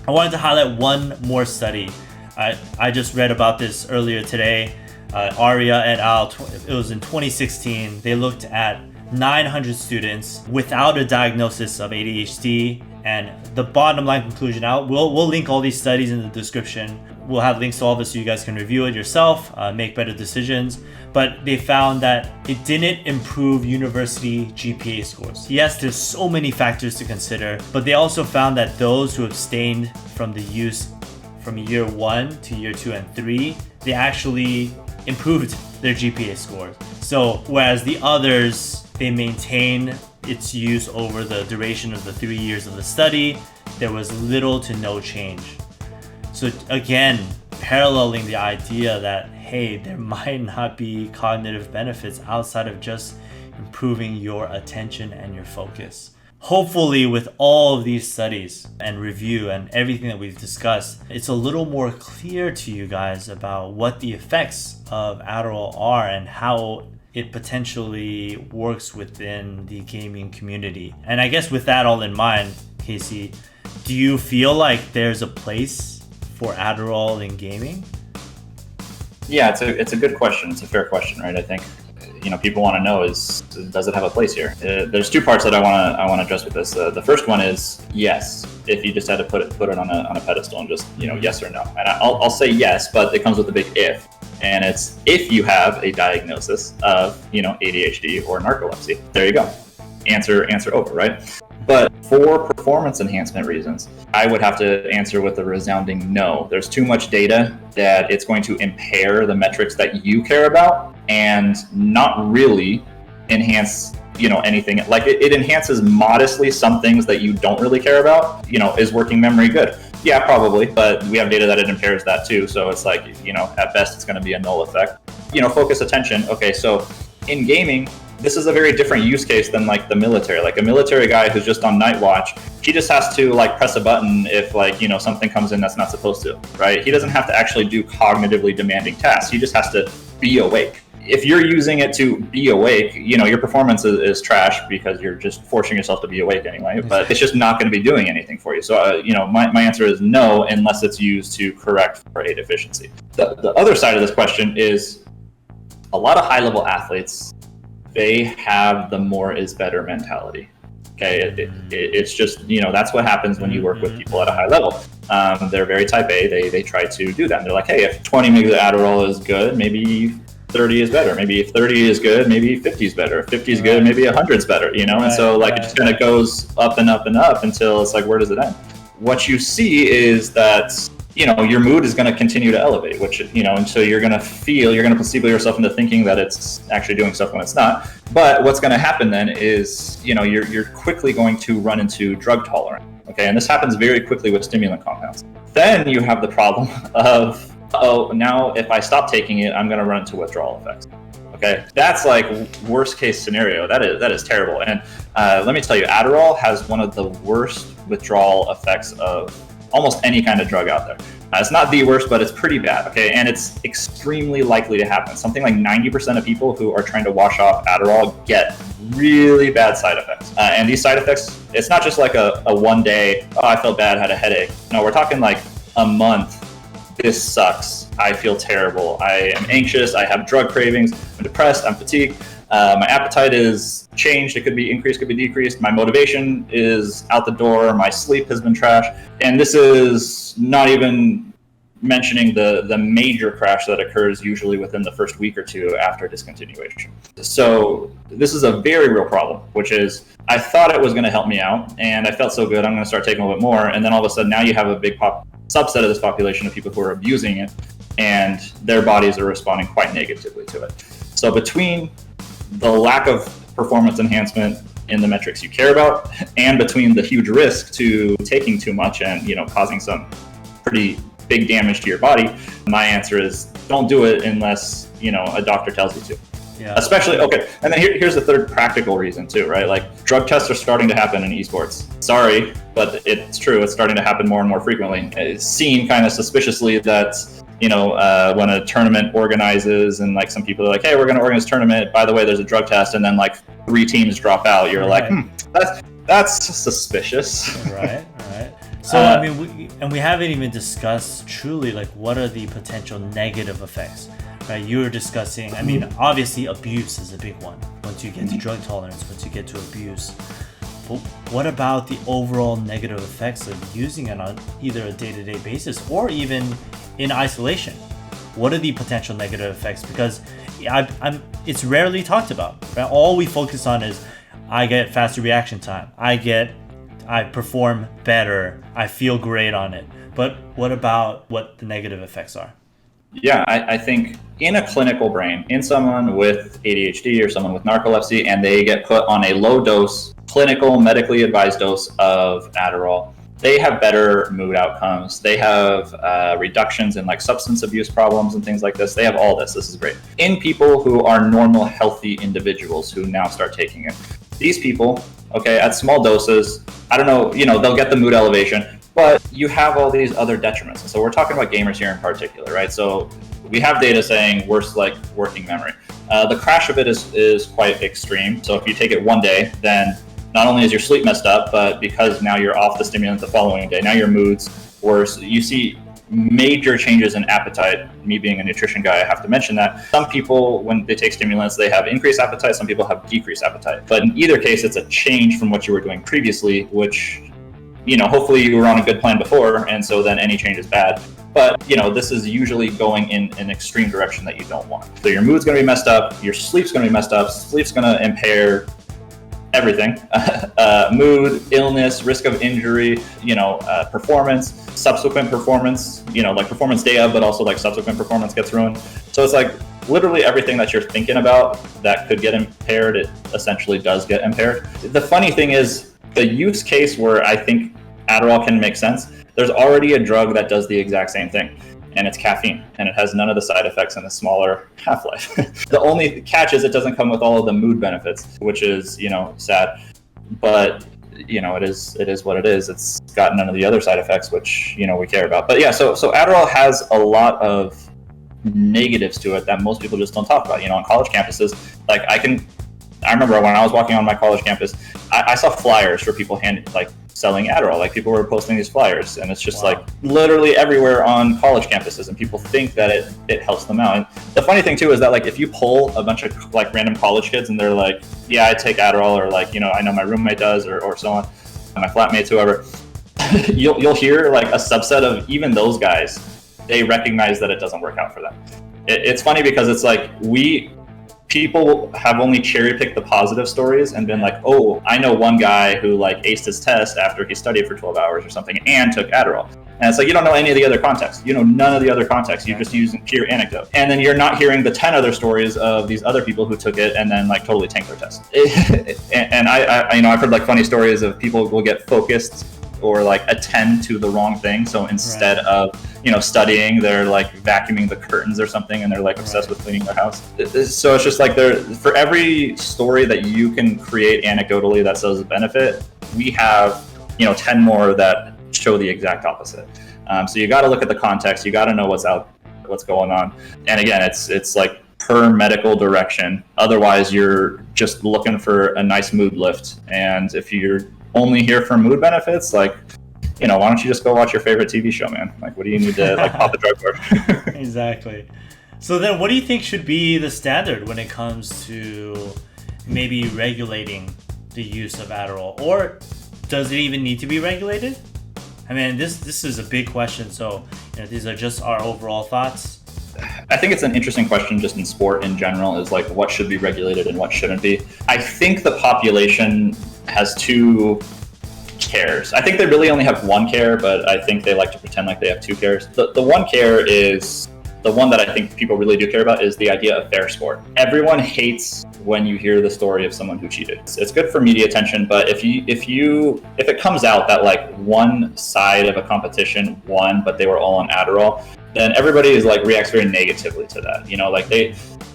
I wanted to highlight one more study. I just read about this earlier today. Aria et al., it was in 2016. They looked at 900 students without a diagnosis of ADHD, and the bottom line conclusion out. We'll link all these studies in the description. We'll have links to all of it so you guys can review it yourself, make better decisions. But they found that it didn't improve university GPA scores. Yes, there's so many factors to consider, but they also found that those who abstained from the use from year 1 to year 2 and 3, they actually improved their GPA scores. So whereas the others, they maintained its use over the duration of the 3 years of the study, there was little to no change. So again, paralleling the idea that, hey, there might not be cognitive benefits outside of just improving your attention and your focus. Hopefully with all of these studies and review and everything that we've discussed, it's a little more clear to you guys about what the effects of Adderall are and how it potentially works within the gaming community. And I guess with that all in mind, Casey, do you feel like there's a place for Adderall in gaming? Yeah, it's a good question. It's a fair question, right? I think people want to know is, does it have a place here? There's two parts that I want to address with this. The first one is yes, if you just had to put it on a pedestal and just, yes or no. And I'll say yes, but it comes with a big if. And it's if you have a diagnosis of, ADHD or narcolepsy. There you go. Answer over, right? But for performance enhancement reasons, I would have to answer with a resounding no. There's too much data that it's going to impair the metrics that you care about and not really enhance, anything. Like it enhances modestly some things that you don't really care about. Is working memory good? Yeah, probably. But we have data that it impairs that too. So it's like, at best it's going to be a null effect. Focus attention. Okay, so in gaming, this is a very different use case than like the military. Like a military guy who's just on night watch, he just has to like press a button if something comes in that's not supposed to, right? He doesn't have to actually do cognitively demanding tasks. He just has to be awake. If you're using it to be awake, your performance is trash because you're just forcing yourself to be awake anyway, but it's just not going to be doing anything for you. So, my answer is no, unless it's used to correct for a deficiency. The other side of this question is a lot of high-level athletes, they have the more is better mentality. Okay, it's just, that's what happens when you work with people at a high level. They're very type A. They try to do that. And they're like, hey, if 20 mg of Adderall is good, maybe 30 is better. Maybe if 30 is good, maybe 50 is better. If 50 is good, maybe 100 is better, And so it just kind of goes up and up and up until it's like, where does it end? What you see is that your mood is going to continue to elevate, which, and so you're going to placebo yourself into thinking that it's actually doing stuff when it's not. But what's going to happen then is, you're quickly going to run into drug tolerance. Okay. And this happens very quickly with stimulant compounds. Then you have the problem of, now if I stop taking it, I'm going to run into withdrawal effects. Okay. That's like worst case scenario. That is terrible. And let me tell you, Adderall has one of the worst withdrawal effects of almost any kind of drug out there. It's not the worst, but it's pretty bad, okay? And it's extremely likely to happen. Something like 90% of people who are trying to wash off Adderall get really bad side effects. And these side effects, it's not just like a one day, I felt bad, had a headache. No, we're talking like a month. This sucks. I feel terrible. I am anxious. I have drug cravings. I'm depressed. I'm fatigued. My appetite is changed. It could be increased, could be decreased. My motivation is out the door. My sleep has been trashed. And this is not even mentioning the major crash that occurs usually within the first week or two after discontinuation. So this is a very real problem, which is I thought it was going to help me out and I felt so good. I'm going to start taking a little bit more. And then all of a sudden now you have a big subset of this population of people who are abusing it and their bodies are responding quite negatively to it. So between the lack of performance enhancement in the metrics you care about, and between the huge risk to taking too much and causing some pretty big damage to your body, my answer is don't do it unless a doctor tells you to. Yeah. Especially, okay, and then here's the third practical reason too, right? Like drug tests are starting to happen in esports. Sorry, but it's true. It's starting to happen more and more frequently. It's seen kind of suspiciously that when a tournament organizes and like some people are like, hey, we're going to organize a tournament. By the way, there's a drug test, and then like 3 teams drop out. You're like, that's suspicious. Right. So we haven't even discussed truly like what are the potential negative effects. Right, you were discussing. Obviously, abuse is a big one. Once you get to drug tolerance, once you get to abuse, but what about the overall negative effects of using it on either a day-to-day basis or even in isolation? What are the potential negative effects? Because it's rarely talked about. Right? All we focus on is I get faster reaction time. I perform better. I feel great on it. But what about what the negative effects are? Yeah, I think in a clinical brain, in someone with ADHD or someone with narcolepsy, and they get put on a low dose, clinical, medically advised dose of Adderall, they have better mood outcomes. They have reductions in like substance abuse problems and things like this. They have all this. This is great. In people who are normal, healthy individuals who now start taking it, these people, okay, at small doses, I don't know, they'll get the mood elevation, but you have all these other detriments. And so we're talking about gamers here in particular, right? So we have data saying worse like working memory. The crash of it is quite extreme. So if you take it one day, then not only is your sleep messed up, but because now you're off the stimulant the following day, now your mood's worse. You see major changes in appetite. Me being a nutrition guy, I have to mention that some people, when they take stimulants, they have increased appetite. Some people have decreased appetite. But in either case, it's a change from what you were doing previously, which, hopefully you were on a good plan before, and so then any change is bad. But, this is usually going in an extreme direction that you don't want. So your mood's going to be messed up, your sleep's going to be messed up, sleep's going to impair everything, mood, illness, risk of injury, performance, subsequent performance, like performance day of, but also like subsequent performance gets ruined. So it's like literally everything that you're thinking about that could get impaired, it essentially does get impaired. The funny thing is the use case where I think Adderall can make sense, there's already a drug that does the exact same thing. And it's caffeine, and it has none of the side effects and a smaller half-life. The only catch is it doesn't come with all of the mood benefits, which is, sad. But, it is what it is. It's got none of the other side effects, which, we care about. But yeah, so Adderall has a lot of negatives to it that most people just don't talk about. On college campuses, like I remember when I was walking on my college campus, I saw flyers for people selling Adderall. Like people were posting these flyers, and it's just like literally everywhere on college campuses, and people think that it helps them out. And the funny thing too is that if you poll a bunch of random college kids and they're like, yeah, I take Adderall, or I know my roommate does, or so on, and my flatmates, whoever, you'll hear a subset of even those guys, they recognize that it doesn't work out for them. It's funny because it's people have only cherry-picked the positive stories and been like, oh, I know one guy who aced his test after he studied for 12 hours or something and took Adderall. And it's you don't know any of the other context. You know none of the other context. You're just using pure anecdote. And then you're not hearing the 10 other stories of these other people who took it and then totally tanked their test. And I've heard funny stories of people will get focused or attend to the wrong thing. So instead of studying, they're vacuuming the curtains or something, and they're obsessed with cleaning their house. So it's just for every story that you can create anecdotally that says a benefit, we have 10 more that show the exact opposite. So you got to look at the context. You got to know what's going on. And again, it's per medical direction. Otherwise, you're just looking for a nice mood lift. And if you're only here for mood benefits, why don't you just go watch your favorite TV show, man? What do you need to pop the drug for? Exactly. So then what do you think should be the standard when it comes to maybe regulating the use of Adderall? Or does it even need to be regulated? I mean, this is a big question. So these are just our overall thoughts. I think it's an interesting question just in sport in general, is what should be regulated and what shouldn't be. I think the population has two cares. I think they really only have one care, but I think they like to pretend like they have two cares. The one care is the one that I think people really do care about, is the idea of fair sport. Everyone hates when you hear the story of someone who cheated. It's good for media attention, but if it comes out that one side of a competition won, but they were all on Adderall, then everybody reacts very negatively to that.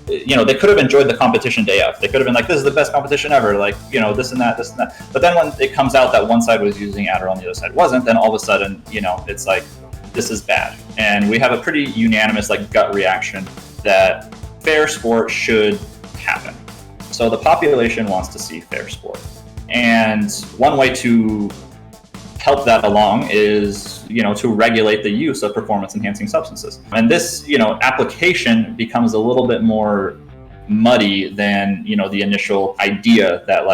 They could have enjoyed the competition day of. They could have been this is the best competition ever, this and that. But then when it comes out that one side was using Adderall and the other side wasn't, then all of a sudden, it's this is bad. And we have a pretty unanimous gut reaction that fair sport should happen. So the population wants to see fair sport. And one way to help that along is, to regulate the use of performance enhancing substances. And this, application becomes a little bit more muddy than, the initial idea that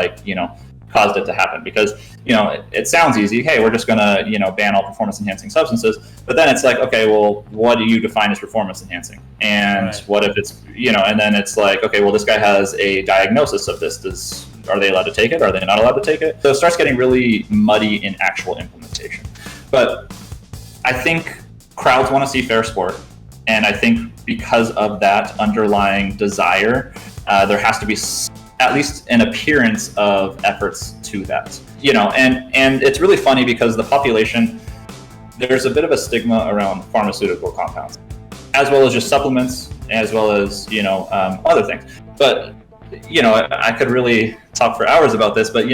caused it to happen, because, it sounds easy. Hey, we're just going to, ban all performance enhancing substances. But then it's okay, well, what do you define as performance enhancing? And right. What if it's, and then it's okay, well, this guy has a diagnosis of this. Are they allowed to take it? Are they not allowed to take it? So it starts getting really muddy in actual implementation. But I think crowds want to see fair sport. And I think because of that underlying desire, there has to be at least an appearance of efforts to that. And it's really funny because the population, there's a bit of a stigma around pharmaceutical compounds, as well as just supplements, as well as, other things. But I could really talk for hours about this, but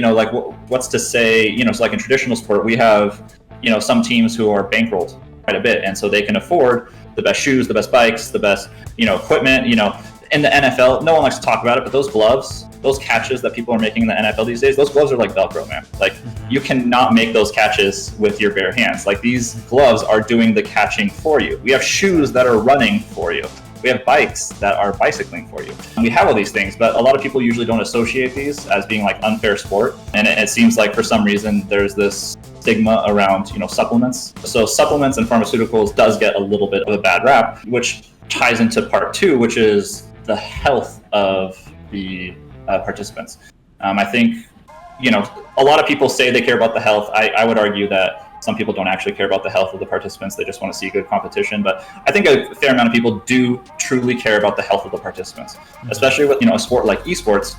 what's to say, so in traditional sport, we have, some teams who are bankrolled quite a bit, and so they can afford the best shoes, the best bikes, the best, equipment. In the NFL, no one likes to talk about it, but those gloves those catches that people are making in the NFL these days, those gloves are like Velcro, man. Like you cannot make those catches with your bare hands. Like these gloves are doing the catching for you. We have shoes that are running for you. We have bikes that are bicycling for you. We have all these things, but a lot of people usually don't associate these as being like unfair sport. And it seems like for some reason there's this stigma around, supplements. So supplements and pharmaceuticals does get a little bit of a bad rap, which ties into part two, which is the health of the participants. I think, a lot of people say they care about the health. I would argue that some people don't actually care about the health of the participants. They just want to see good competition. But I think a fair amount of people do truly care about the health of the participants, especially with, a sport like esports.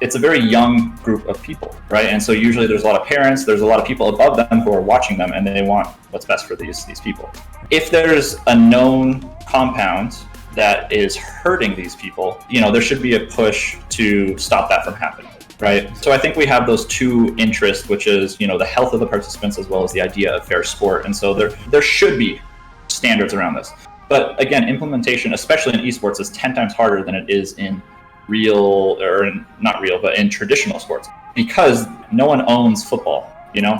It's a very young group of people, right? And so usually there's a lot of parents, there's a lot of people above them who are watching them, and they want what's best for these people. If there's a known compound that is hurting these people, there should be a push to stop that from happening. Right. So I think we have those two interests, which is, the health of the participants as well as the idea of fair sport. And so there should be standards around this. But again, implementation, especially in esports, is 10 times harder than it is in but in traditional sports, because no one owns football.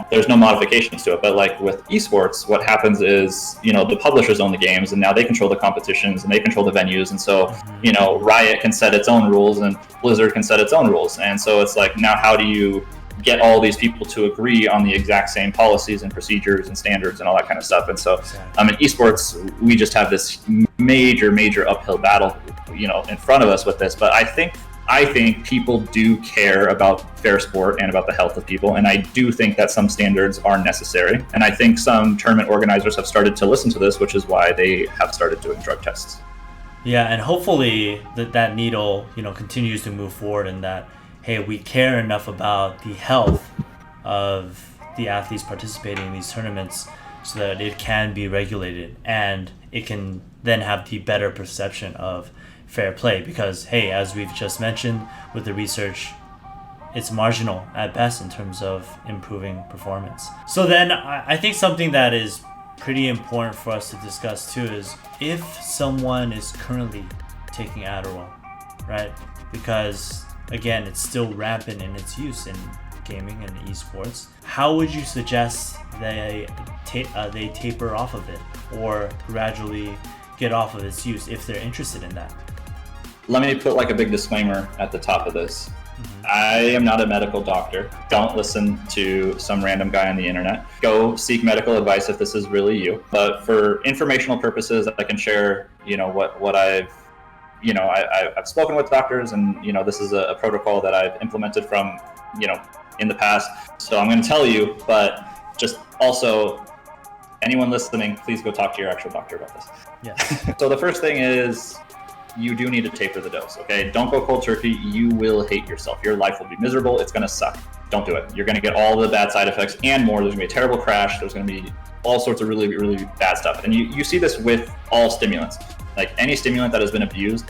There's no modifications to it. But like with esports, what happens is, the publishers own the games, and now they control the competitions and they control the venues. And so, Riot can set its own rules and Blizzard can set its own rules. And so it's like, now how do you get all these people to agree on the exact same policies and procedures and standards and all that kind of stuff? And so in esports, we just have this major uphill battle, in front of us with this. But I think people do care about fair sport and about the health of people. And I do think that some standards are necessary. And I think some tournament organizers have started to listen to this, which is why they have started doing drug tests. Yeah, and hopefully that needle, continues to move forward, and that, hey, we care enough about the health of the athletes participating in these tournaments so that it can be regulated and it can then have the better perception of fair play. Because, hey, as we've just mentioned with the research, it's marginal at best in terms of improving performance. So then I think something that is pretty important for us to discuss too is if someone is currently taking Adderall, right? Because again, it's still rampant in its use in gaming and esports. How would you suggest they taper off of it or gradually get off of its use if they're interested in that? Let me put like a big disclaimer at the top of this. I am not a medical doctor. Don't listen to some random guy on the internet. Go seek medical advice if this is really you. But for informational purposes, I can share, what I've spoken with doctors, and, this is a protocol that I've implemented from, in the past. So I'm going to tell you, but just also anyone listening, please go talk to your actual doctor about this. Yeah. So the first thing is, you do need to taper the dose, okay? Don't go cold turkey. You will hate yourself. Your life will be miserable. It's gonna suck. Don't do it. You're gonna get all the bad side effects and more. There's gonna be a terrible crash. There's gonna be all sorts of really, really bad stuff. And you see this with all stimulants. Like any stimulant that has been abused,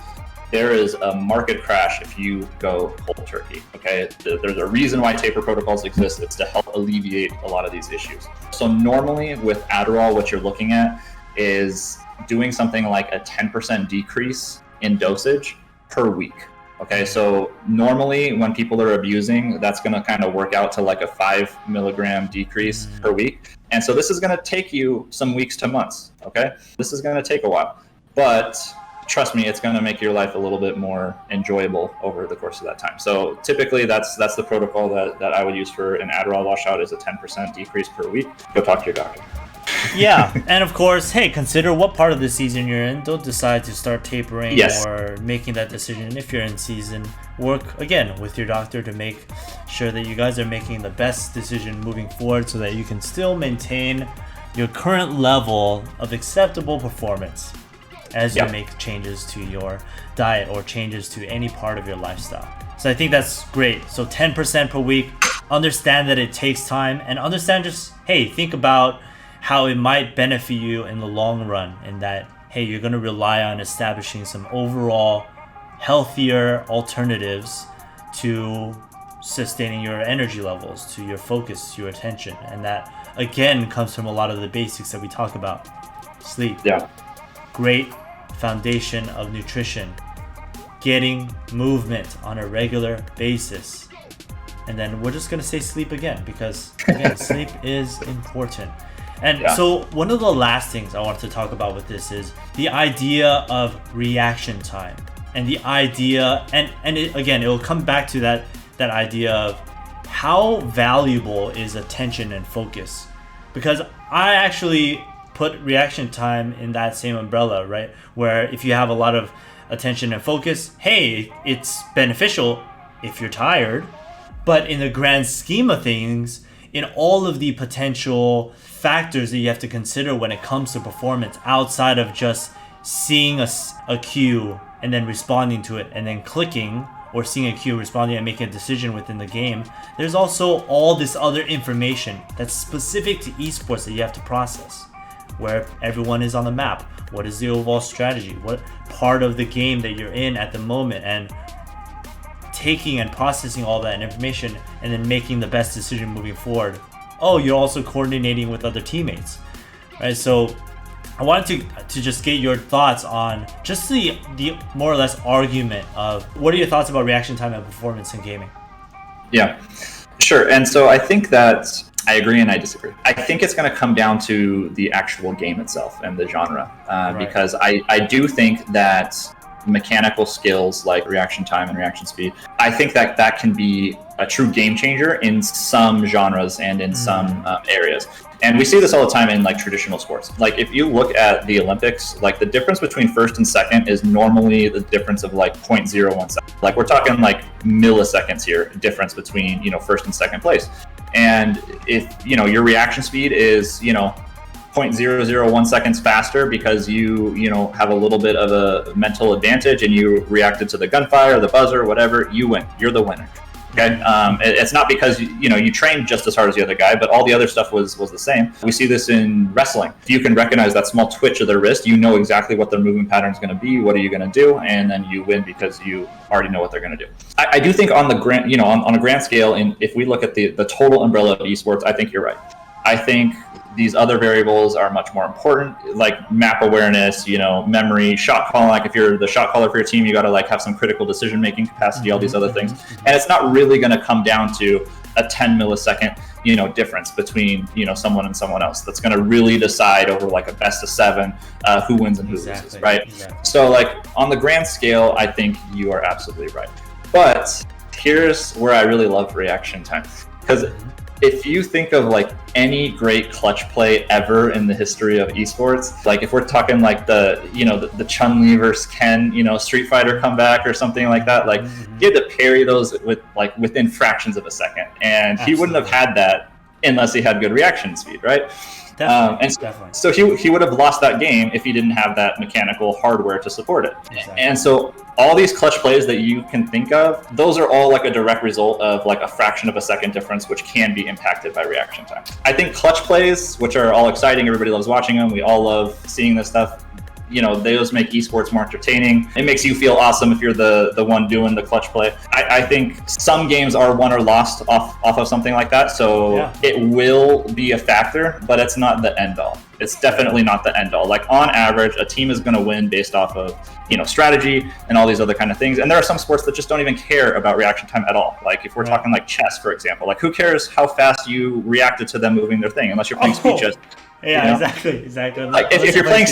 there is a market crash if you go cold turkey, okay? There's a reason why taper protocols exist. It's to help alleviate a lot of these issues. So normally with Adderall, what you're looking at is doing something like a 10% decrease in dosage per week. Okay, so normally when people are abusing, that's going to kind of work out to like a 5 milligram decrease per week. And so this is going to take you some weeks to months. Okay, this is going to take a while, but trust me, it's going to make your life a little bit more enjoyable over the course of that time. So typically that's the protocol that I would use for an Adderall washout, is a 10% decrease per week. Go talk to your doctor. Yeah, and of course, hey, consider what part of the season you're in. Don't decide to start tapering or making that decision if you're in season. Work, again, with your doctor to make sure that you guys are making the best decision moving forward so that you can still maintain your current level of acceptable performance as you make changes to your diet or changes to any part of your lifestyle. So I think that's great. So 10% per week, understand that it takes time, and understand just, hey, think about how it might benefit you in the long run, and that, hey, you're going to rely on establishing some overall healthier alternatives to sustaining your energy levels, to your focus, to your attention. And that, again, comes from a lot of the basics that we talk about. Sleep. Yeah. Great foundation of nutrition. getting movement on a regular basis. And then we're just going to say sleep again, because again, sleep is important. And so one of the last things I want to talk about with this is the idea of reaction time. And the idea, it will come back to that idea of how valuable is attention and focus. Because I actually put reaction time in that same umbrella, right? Where if you have a lot of attention and focus, hey, it's beneficial if you're tired. But in the grand scheme of things, in all of the potential factors that you have to consider when it comes to performance, outside of just seeing a cue and then responding to it and then clicking, or seeing a cue, responding, and making a decision within the game, there's also all this other information that's specific to esports that you have to process. Where everyone is on the map, what is the overall strategy, what part of the game that you're in at the moment, and taking and processing all that information and then making the best decision moving forward. Oh, you're also coordinating with other teammates, right? So I wanted to just get your thoughts on just the more or less argument of what are your thoughts about reaction time and performance in gaming? Yeah, sure. And so I think that I agree and I disagree. I think it's going to come down to the actual game itself and the genre, because I do think that mechanical skills like reaction time and reaction speed, I think that can be a true game changer in some genres and in some areas. And we see this all the time in like traditional sports. Like if you look at the Olympics, like the difference between first and second is normally the difference of like 0.01 seconds. Like we're talking like milliseconds here, difference between, first and second place. And if, your reaction speed is, 0.001 seconds faster because you have a little bit of a mental advantage and you reacted to the gunfire, the buzzer, whatever, you win. You're the winner. Okay, it's not because you trained just as hard as the other guy, but all the other stuff was the same. We see this in wrestling. If you can recognize that small twitch of their wrist, you know exactly what their movement pattern is going to be. What are you going to do? And then you win because you already know what they're going to do. I do think on the grand, on a grand scale, and if we look at the total umbrella of esports, I think you're right. I think these other variables are much more important, like map awareness, memory, shot calling. Like if you're the shot caller for your team, you got to like have some critical decision-making capacity, all these other things. And it's not really going to come down to a 10 millisecond, difference between, someone and someone else. That's going to really decide over like a best of 7, who wins and who loses, right? Exactly. So like on the grand scale, I think you are absolutely right. But here's where I really love reaction time, because if you think of like any great clutch play ever in the history of esports, like if we're talking like the Chun-Li versus Ken, Street Fighter comeback or something like that, like he had to parry those within fractions of a second, and he wouldn't have had that unless he had good reaction speed, right? Definitely. So he would have lost that game if he didn't have that mechanical hardware to support it. Exactly. And so all these clutch plays that you can think of, those are all like a direct result of like a fraction of a second difference, which can be impacted by reaction time. I think clutch plays, which are all exciting, everybody loves watching them, we all love seeing this stuff, those make esports more entertaining. It makes you feel awesome if you're the one doing the clutch play. I think some games are won or lost off of something like that. So It will be a factor, but it's not the end all. It's definitely not the end all. Like on average, a team is going to win based off of, strategy and all these other kind of things. And there are some sports that just don't even care about reaction time at all. Like if we're talking like chess, for example, like who cares how fast you reacted to them moving their thing, unless you're playing speed chess. Yeah, exactly. Like if you're playing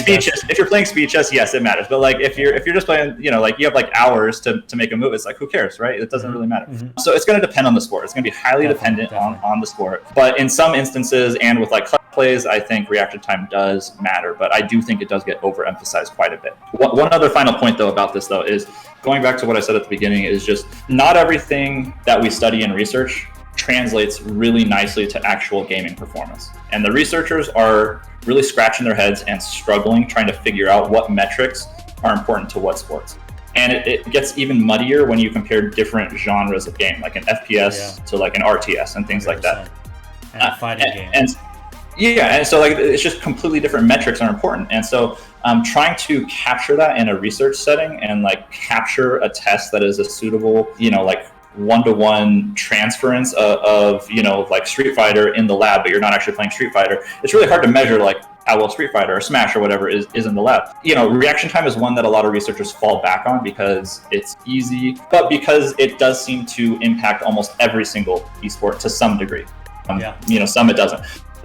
speed chess, yes, it matters. But like if you're just playing, like you have like hours to make a move, it's like who cares, right? It doesn't really matter. So it's going to depend on the sport. It's going to be highly dependent on the sport. But in some instances, and with like clutch plays, I think reaction time does matter. But I do think it does get overemphasized quite a bit. One other final point though about this though is going back to what I said at the beginning is just not everything that we study and research translates really nicely to actual gaming performance. And the researchers are really scratching their heads and struggling trying to figure out what metrics are important to what sports. And it gets even muddier when you compare different genres of game, like an FPS to like an RTS and things 100%. Like that. And fighting game. And so like it's just completely different metrics are important. And so trying to capture that in a research setting and like capture a test that is a suitable, like one-to-one transference of like Street Fighter in the lab, but you're not actually playing Street Fighter. It's really hard to measure like will Street Fighter or Smash or whatever is in the lab. Reaction time is one that a lot of researchers fall back on because it's easy, but because it does seem to impact almost every single esport to some degree. Some it doesn't.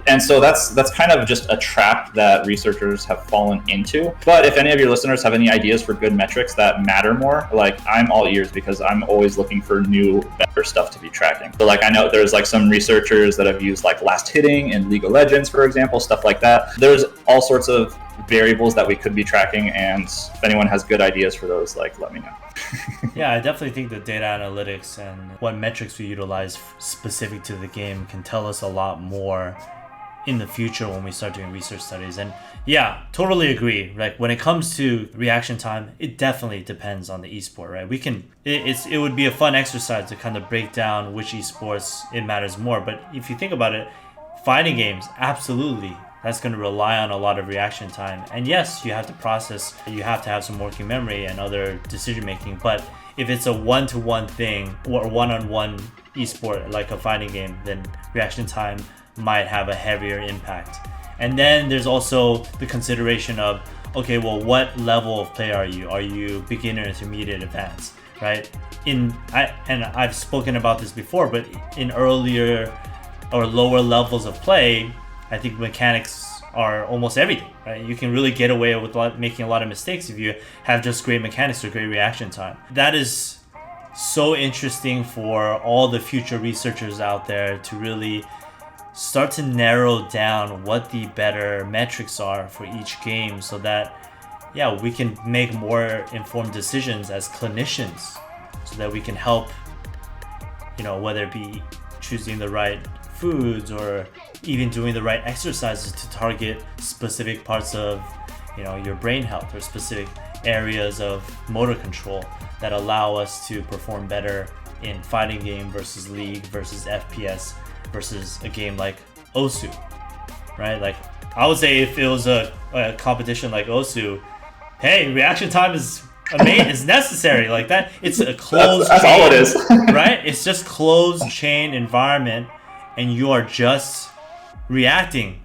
And so that's kind of just a trap that researchers have fallen into. But if any of your listeners have any ideas for good metrics that matter more, I'm all ears, because I'm always looking for new, better stuff to be tracking. So I know there's some researchers that have used last hitting in League of Legends, for example, stuff like that. There's all sorts of variables that we could be tracking, and if anyone has good ideas for those, let me know. Yeah, I definitely think the data analytics and what metrics we utilize specific to the game can tell us a lot more in the future when we start doing research studies. And yeah, totally agree. When it comes to reaction time, it definitely depends on the esport, right? It would be a fun exercise to kind of break down which esports it matters more. But if you think about it, fighting games, absolutely, that's going to rely on a lot of reaction time. And yes, you have to process, you have to have some working memory and other decision making. But if it's a one-to-one thing or one-on-one esport like a fighting game, then reaction time might have a heavier impact. And then there's also the consideration of, okay, well, what level of player are you? Are you beginner, intermediate, advanced, right? I've spoken about this before, but in earlier or lower levels of play, I think mechanics are almost everything, right? You can really get away with making a lot of mistakes if you have just great mechanics or great reaction time. That is so interesting for all the future researchers out there to really start to narrow down what the better metrics are for each game, so that we can make more informed decisions as clinicians, so that we can help, whether it be choosing the right foods or even doing the right exercises to target specific parts of your brain health or specific areas of motor control that allow us to perform better in fighting game versus League versus FPS versus a game like Osu, right? I would say if it was a competition like Osu, hey, reaction time is is necessary. That it's a closed that's chain, all it is. right? It's just closed chain environment, and you are just reacting.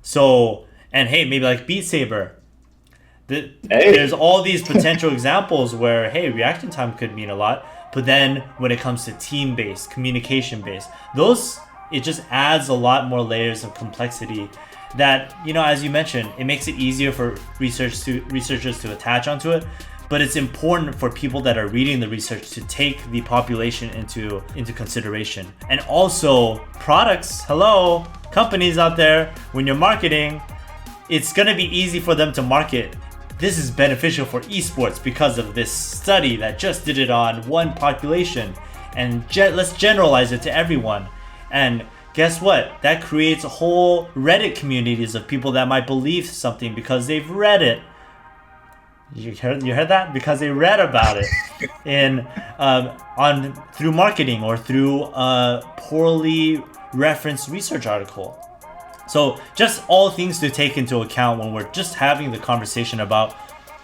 So, and hey, maybe Beat Saber. There's all these potential examples where, hey, reaction time could mean a lot, but then when it comes to team-based, communication-based, it just adds a lot more layers of complexity that, as you mentioned, it makes it easier for researchers to attach onto it, but it's important for people that are reading the research to take the population into consideration. And also companies out there, when you're marketing, it's going to be easy for them to market, this is beneficial for esports because of this study that just did it on one population, and let's generalize it to everyone. And guess what? That creates whole Reddit communities of people that might believe something because they've read it. You heard that? Because they read about it through marketing or through a poorly referenced research article. So just all things to take into account when we're just having the conversation about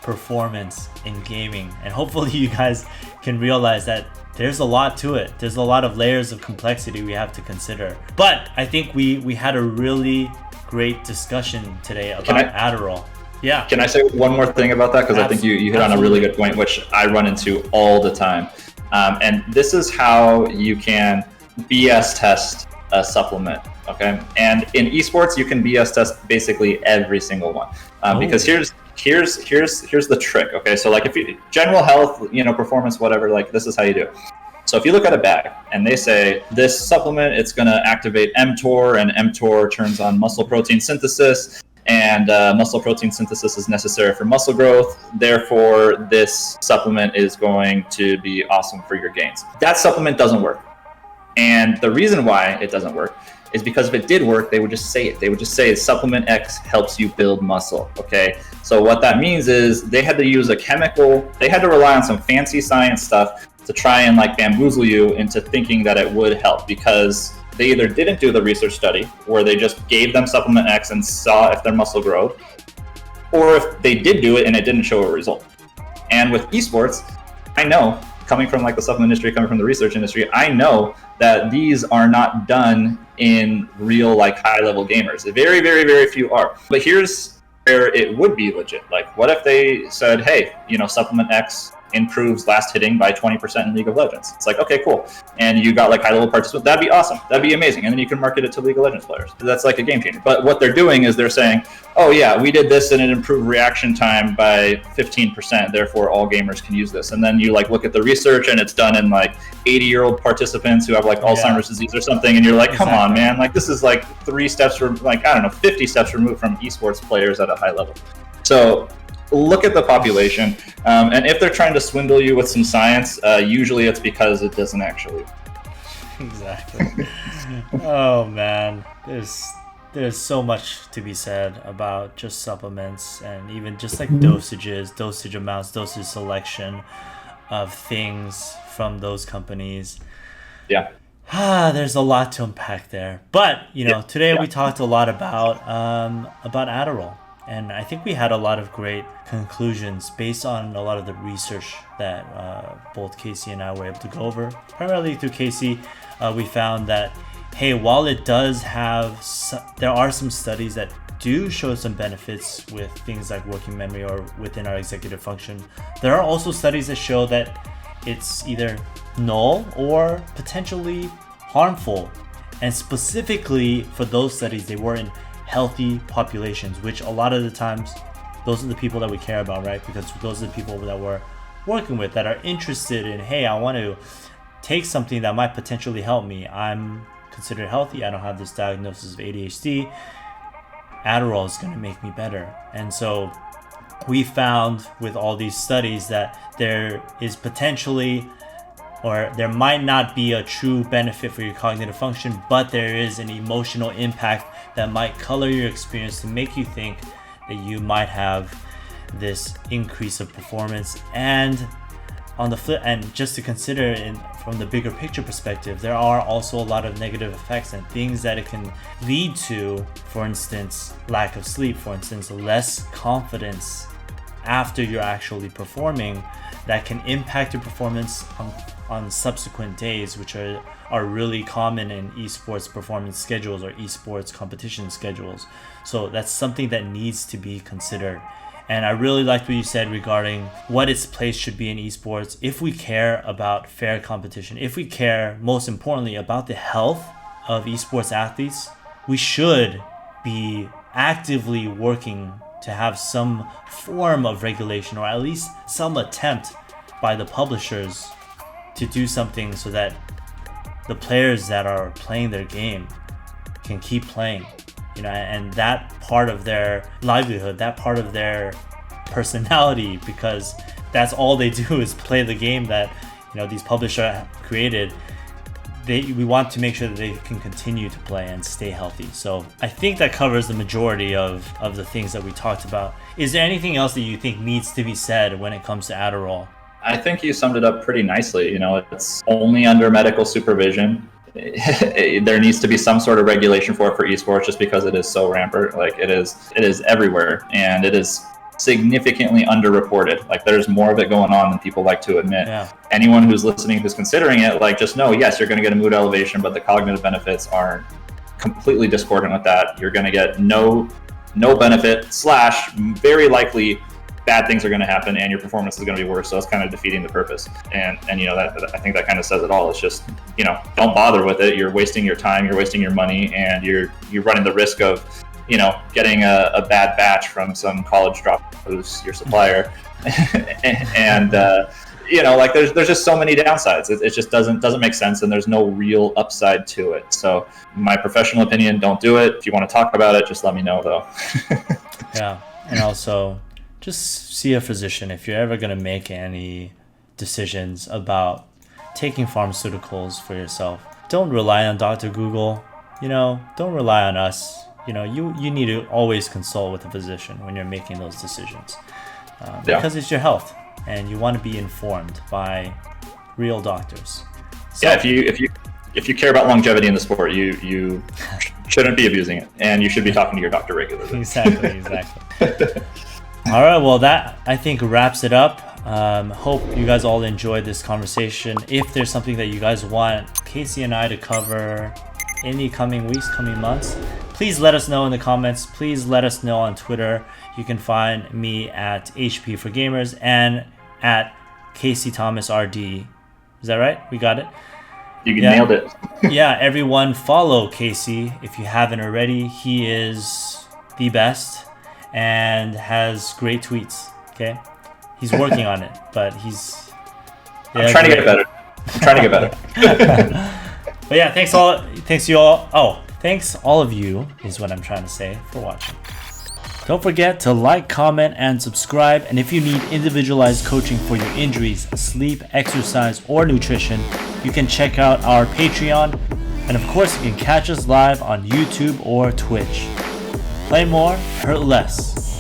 performance in gaming. And hopefully you guys can realize that there's a lot to it. There's a lot of layers of complexity we have to consider. But I think we had a really great discussion today about Adderall. Yeah. Can I say one more thing about that? Because I think you hit on a really good point, which I run into all the time. And this is how you can BS test a supplement. Okay. And in esports, you can BS test basically every single one. Because here's the trick. Okay. So if you general health, performance, whatever, this is how you do it. So if you look at a bag and they say this supplement, it's going to activate mTOR, and mTOR turns on muscle protein synthesis, and muscle protein synthesis is necessary for muscle growth. Therefore, this supplement is going to be awesome for your gains. That supplement doesn't work. And the reason why it doesn't work is because if it did work, they would just say it. They would just say supplement X helps you build muscle. Okay. So what that means is they had to use a chemical, they had to rely on some fancy science stuff to try and bamboozle you into thinking that it would help, because they either didn't do the research study where they just gave them supplement X and saw if their muscle growth, or if they did do it and it didn't show a result. And with esports, I know coming from like the supplement industry, coming from the research industry, I know that these are not done in real like high level gamers. Very, very, very few are. But here's where it would be legit. Like, what if they said, hey, supplement X improves last hitting by 20% in League of Legends? It's like, okay, cool. And you got like high level participants. That'd be awesome. That'd be amazing. And then you can market it to League of Legends players. That's like a game changer. But what they're doing is they're saying, oh yeah, we did this and it improved reaction time by 15%. Therefore all gamers can use this. And then you like look at the research and it's done in like 80-year-old participants who have like Alzheimer's disease or something. And you're like, come on, man. Like this is like 3 steps from like, 50 steps removed from esports players at a high level. So look at the population, and if they're trying to swindle you with some science, usually it's because it doesn't actually. Exactly. Oh man, there's so much to be said about just supplements and even just like dosages, dosage amounts, dosage selection of things from those companies. Yeah. There's a lot to unpack there. But today we talked a lot about Adderall. And I think we had a lot of great conclusions based on a lot of the research that both Casey and I were able to go over. Primarily through Casey, we found that, hey, while it does have, there are some studies that do show some benefits with things like working memory or within our executive function, there are also studies that show that it's either null or potentially harmful. And specifically for those studies, they were in healthy populations, which a lot of the times those are the people that we care about, right? Because those are the people that we're working with that are interested in, hey, I want to take something that might potentially help me. I'm considered healthy. I don't have this diagnosis of ADHD. Adderall is going to make me better. And so we found with all these studies that there is potentially, or there might not be a true benefit for your cognitive function, but there is an emotional impact that might color your experience to make you think that you might have this increase of performance. And on the flip, and just to consider from the bigger picture perspective, there are also a lot of negative effects and things that it can lead to. For instance, lack of sleep, for instance, less confidence after you're actually performing, that can impact your performance on subsequent days, which are really common in esports performance schedules or esports competition schedules. So that's something that needs to be considered. And I really liked what you said regarding what its place should be in esports. If we care about fair competition, if we care most importantly about the health of esports athletes, we should be actively working to have some form of regulation, or at least some attempt by the publishers to do something so that the players that are playing their game can keep playing, and that part of their livelihood, that part of their personality, because that's all they do is play the game that these publishers created. We want to make sure that they can continue to play and stay healthy. So I think that covers the majority of the things that we talked about. Is there anything else that you think needs to be said when it comes to Adderall? I think you summed it up pretty nicely. It's only under medical supervision. There needs to be some sort of regulation for it for esports, just because it is so rampant. Like it is everywhere, and it is significantly underreported. Like there's more of it going on than people like to admit. Yeah. Anyone who's listening, who's considering it, like just know, yes, you're going to get a mood elevation, but the cognitive benefits are completely discordant with that. You're going to get no benefit / very likely bad things are going to happen, and your performance is going to be worse. So it's kind of defeating the purpose. And that I think that kind of says it all. It's just don't bother with it. You're wasting your time, you're wasting your money, and you're running the risk of getting a bad batch from some college drop who's your supplier. And like there's just so many downsides. It just doesn't make sense, and there's no real upside to it. So my professional opinion, don't do it. If you want to talk about it, just let me know though. Yeah, and also just see a physician if you're ever going to make any decisions about taking pharmaceuticals for yourself. Don't rely on Dr. Google. Don't rely on us. You need to always consult with a physician when you're making those decisions, because it's your health, and you want to be informed by real doctors. So, yeah, if you care about longevity in the sport, you shouldn't be abusing it, and you should be talking to your doctor regularly. Exactly. All right, well, that I think wraps it up. Hope you guys all enjoyed this conversation. If there's something that you guys want Casey and I to cover in the coming weeks, coming months, please let us know in the comments. Please let us know on Twitter. You can find me at HP for Gamers and at Casey Thomas RD. Is that right? We got it? You nailed it. Yeah, everyone follow Casey if you haven't already. He is the best and has great tweets. Okay? He's working on it, but he's... I'm trying to get better. But yeah, thanks you all. Oh, thanks all of you is what I'm trying to say for watching. Don't forget to like, comment, and subscribe. And if you need individualized coaching for your injuries, sleep, exercise, or nutrition, you can check out our Patreon. And of course, you can catch us live on YouTube or Twitch. Play more, hurt less.